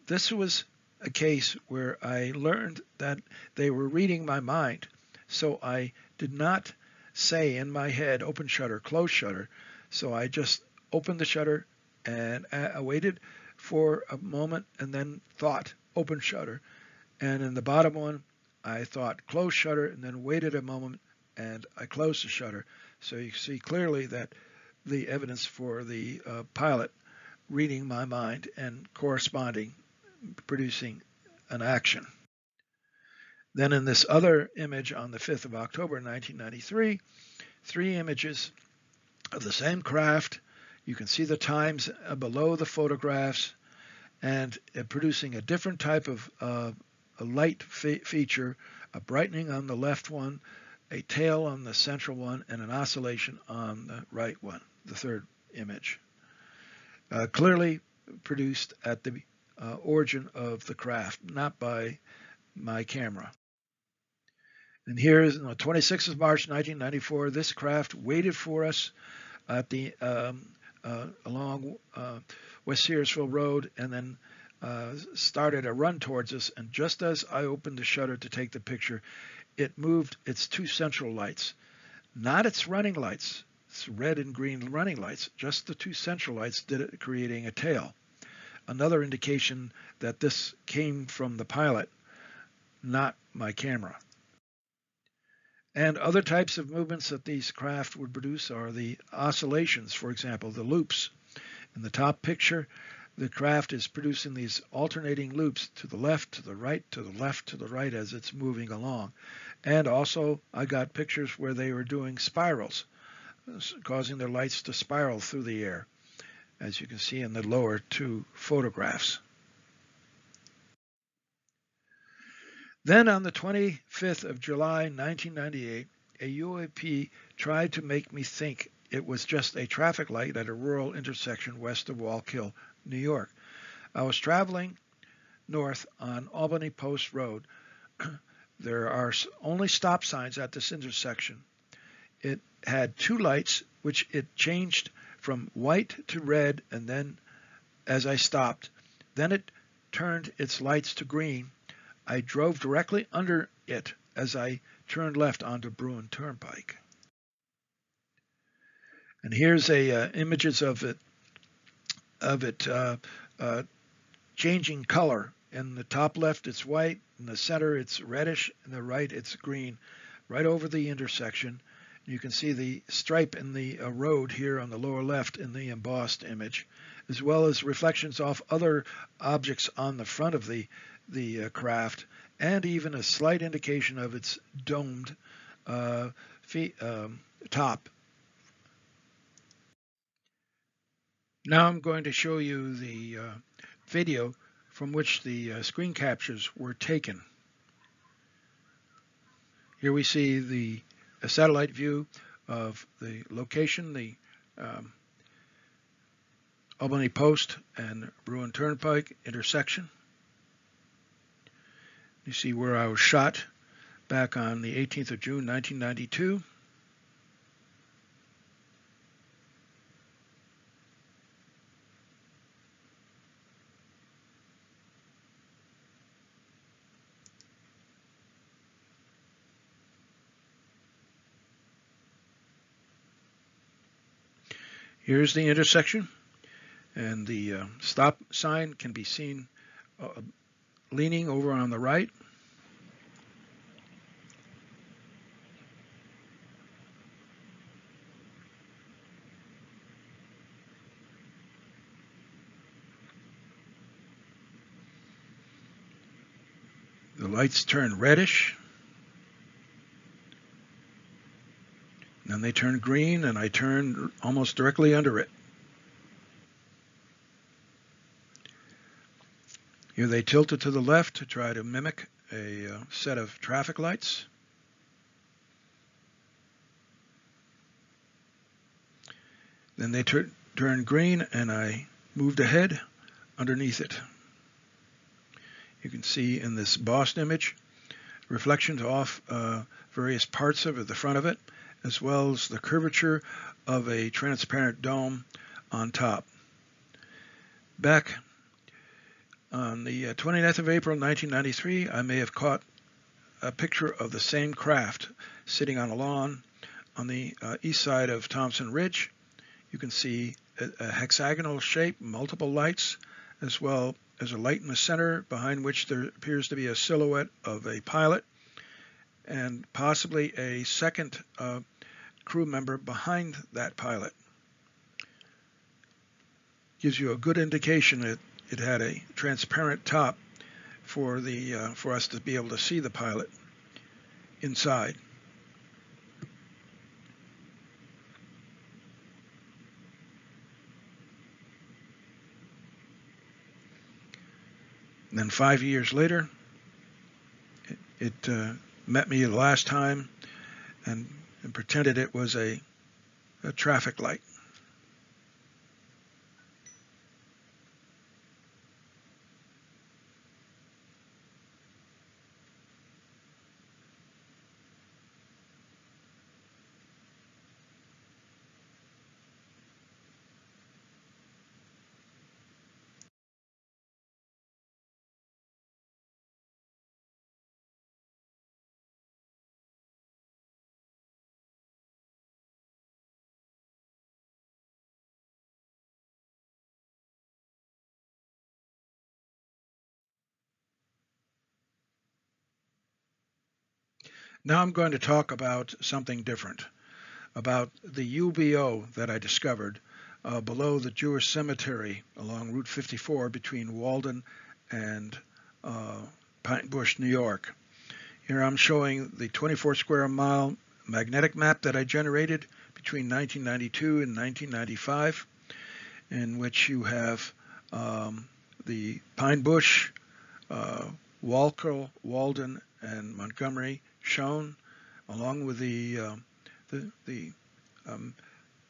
This was a case where I learned that they were reading my mind. So I did not say in my head, open shutter, close shutter. So I just opened the shutter and I waited for a moment and then thought, open shutter. And in the bottom one, I thought, close shutter, and then waited a moment and I closed the shutter. So you see clearly that the evidence for the pilot reading my mind and corresponding, producing an action. Then in this other image on the 5th of October 1993, 3 images of the same craft. You can see the times below the photographs, and producing a different type of a light feature, a brightening on the left one, a tail on the central one, and an oscillation on the right one, the third image. Clearly produced at the origin of the craft, not by my camera. And here is on the 26th of March 1994, this craft waited for us at the along West Searsville Road, and then started a run towards us. And just as I opened the shutter to take the picture, it moved its 2 central lights, not its running lights, its red and green running lights, just the 2 central lights did it, creating a tail. Another indication that this came from the pilot, not my camera. And other types of movements that these craft would produce are the oscillations, for example, the loops. In the top picture, the craft is producing these alternating loops to the left, to the right, to the left, to the right as it's moving along. And also, I got pictures where they were doing spirals, causing their lights to spiral through the air, as you can see in the lower two photographs. Then on the 25th of July, 1998, a UAP tried to make me think it was just a traffic light at a rural intersection west of Wallkill, New York. I was traveling north on Albany Post Road. There are only stop signs at this intersection. It had two lights, which it changed from white to red, and then as I stopped, then it turned its lights to green. I drove directly under it as I turned left onto Bruin Turnpike. And here's images of it changing color. In the top left, it's white. In the center, it's reddish. In the right, it's green. Right over the intersection, you can see the stripe in the road here on the lower left in the embossed image, as well as reflections off other objects on the front of the craft, and even a slight indication of its domed top. Now I'm going to show you the video from which the screen captures were taken. Here we see a satellite view of the location, the Albany Post and Bruin Turnpike intersection. You see where I was shot back on the 18th of June, 1992. Here's the intersection, and the stop sign can be seen leaning over on the right. The lights turn reddish. Then they turn green, and I turn almost directly under it. Here they tilted to the left to try to mimic a set of traffic lights. Then they turned green, and I moved ahead underneath it. You can see in this embossed image reflections off various parts of it, the front of it, as well as the curvature of a transparent dome on top. Back on the 29th of April 1993, I may have caught a picture of the same craft sitting on a lawn on the east side of Thompson Ridge. You can see a hexagonal shape, multiple lights, as well as a light in the center behind which there appears to be a silhouette of a pilot and possibly a second crew member behind that pilot. Gives you a good indication that it had a transparent top for us to be able to see the pilot inside. And then 5 years later, it met me the last time and pretended it was a traffic light. Now I'm going to talk about something different, about the UBO that I discovered below the Jewish cemetery along Route 54 between Walden and Pine Bush, New York. Here I'm showing the 24 square mile magnetic map that I generated between 1992 and 1995, in which you have the Pine Bush, Wallkill, Walden, and Montgomery shown, along with the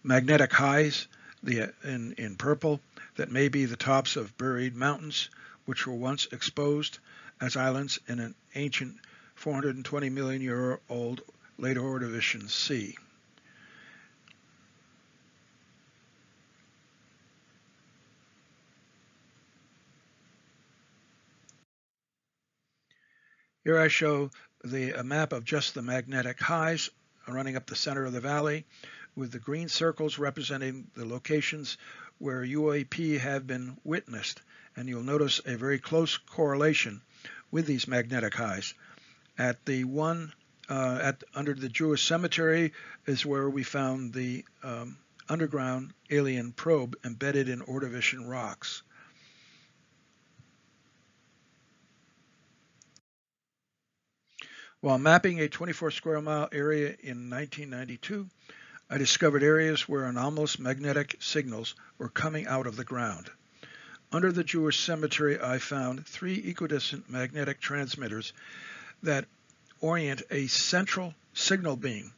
magnetic highs in purple that may be the tops of buried mountains, which were once exposed as islands in an ancient 420 million year old late Ordovician sea. Here I show a map of just the magnetic highs running up the center of the valley, with the green circles representing the locations where UAP have been witnessed. And you'll notice a very close correlation with these magnetic highs. At the one under the Jewish cemetery is where we found the underground alien probe embedded in Ordovician rocks. While mapping a 24 square mile area in 1992, I discovered areas where anomalous magnetic signals were coming out of the ground. Under the Jewish cemetery, I found 3 equidistant magnetic transmitters that orient a central signal beam.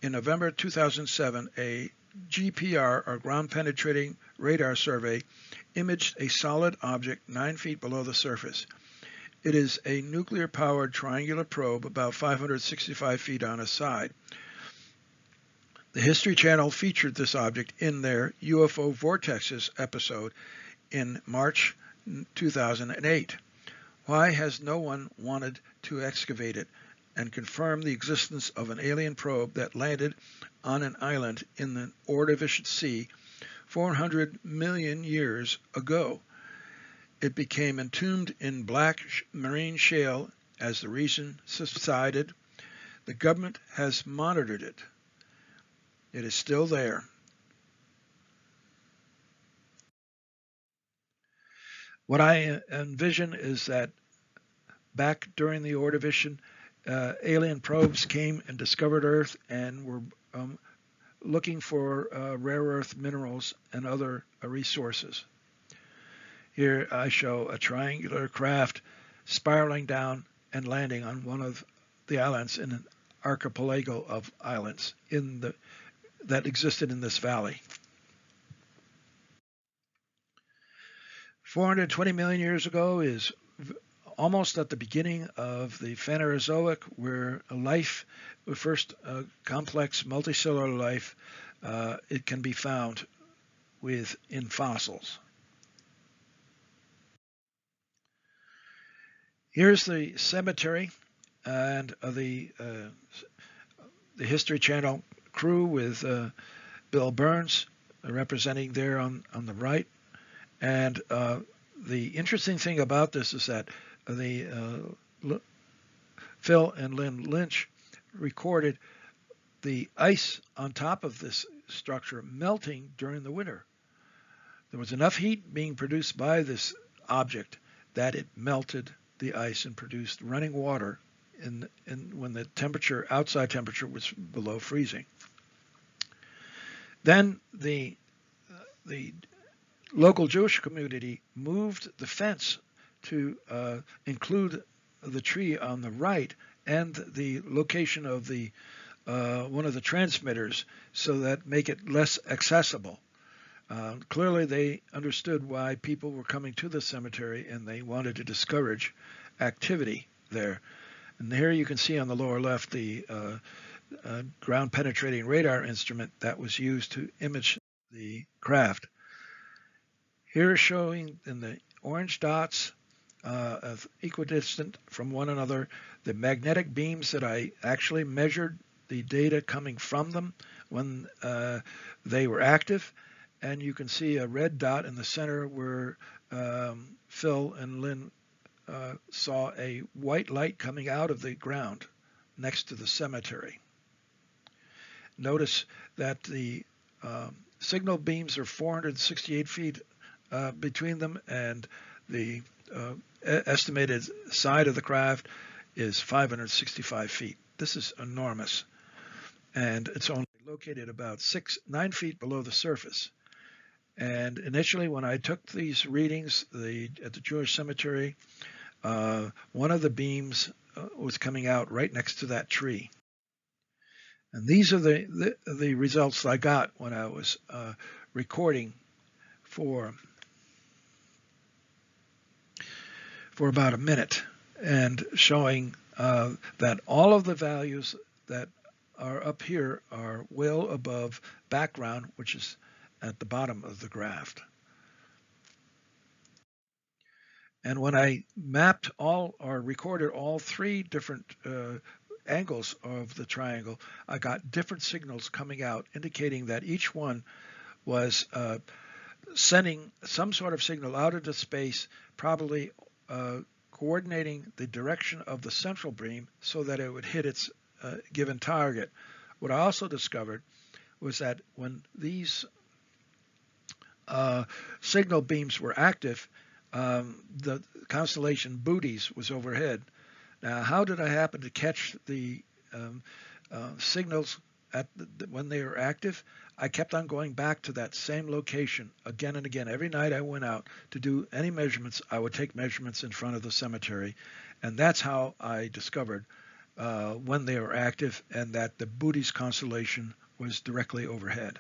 In November 2007, a GPR, or ground-penetrating radar survey, imaged a solid object 9 feet below the surface. It is a nuclear-powered triangular probe about 565 feet on its side. The History Channel featured this object in their UFO Vortexes episode in March 2008. Why has no one wanted to excavate it and confirm the existence of an alien probe that landed on an island in the Ordovician Sea 400 million years ago? It became entombed in black marine shale as the region subsided. The government has monitored it. It is still there. What I envision is that back during the Ordovician, alien probes came and discovered Earth and were looking for rare earth minerals and other resources. Here I show a triangular craft spiraling down and landing on one of the islands in an archipelago of islands that existed in this valley. 420 million years ago is almost at the beginning of the Phanerozoic, where life, the first complex multicellular life, it can be found in fossils. Here's the cemetery and the History Channel crew with Bill Burns representing there on the right. And the interesting thing about this is that Phil and Lynn Lynch recorded the ice on top of this structure melting during the winter. There was enough heat being produced by this object that it melted the ice and produced running water when the outside temperature was below freezing. Then the local Jewish community moved the fence to include the tree on the right and the location of the one of the transmitters, so that make it less accessible. Clearly they understood why people were coming to the cemetery, and they wanted to discourage activity there. And here you can see on the lower left the ground penetrating radar instrument that was used to image the craft. Here showing in the orange dots of equidistant from one another the magnetic beams that I actually measured the data coming from them when they were active. And you can see a red dot in the center where Phil and Lynn saw a white light coming out of the ground next to the cemetery. Notice that the signal beams are 468 feet between them, and the estimated side of the craft is 565 feet. This is enormous, and it's only located about 9 feet below the surface. And initially, when I took these readings at the Jewish cemetery, one of the beams was coming out right next to that tree. And these are the results I got when I was recording for about a minute, and showing that all of the values that are up here are well above background, which is at the bottom of the graph. And when I mapped recorded all three different angles of the triangle, I got different signals coming out, indicating that each one was sending some sort of signal out into space, probably coordinating the direction of the central beam so that it would hit its given target. What I also discovered was that when these signal beams were active, the constellation Bootes was overhead. Now, how did I happen to catch the signals when they were active? I kept on going back to that same location again and again. Every night I went out to do any measurements, I would take measurements in front of the cemetery, and that's how I discovered when they were active and that the Bootes constellation was directly overhead.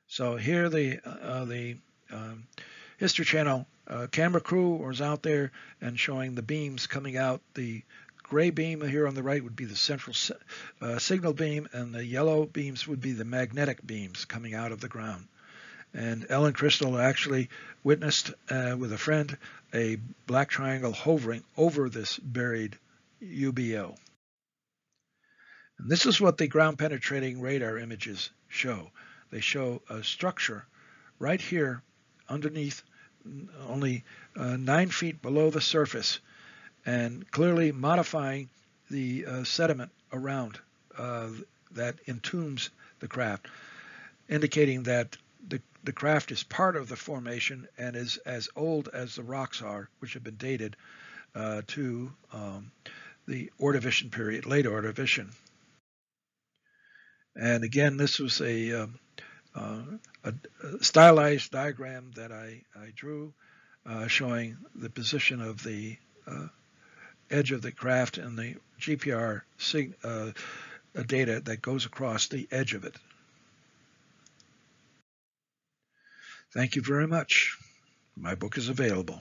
So here the History Channel camera crew was out there and showing the beams coming out. The gray beam here on the right would be the central signal beam, and the yellow beams would be the magnetic beams coming out of the ground. And Ellen Crystall actually witnessed with a friend a black triangle hovering over this buried UBO. And this is what the ground penetrating radar images show. They show a structure right here underneath, only 9 feet below the surface, and clearly modifying the sediment around that entombs the craft, indicating that the craft is part of the formation and is as old as the rocks are, which have been dated to the Ordovician period, late Ordovician. And again, this was a stylized diagram that I drew, showing the position of the edge of the craft and the GPR data that goes across the edge of it. Thank you very much. My book is available.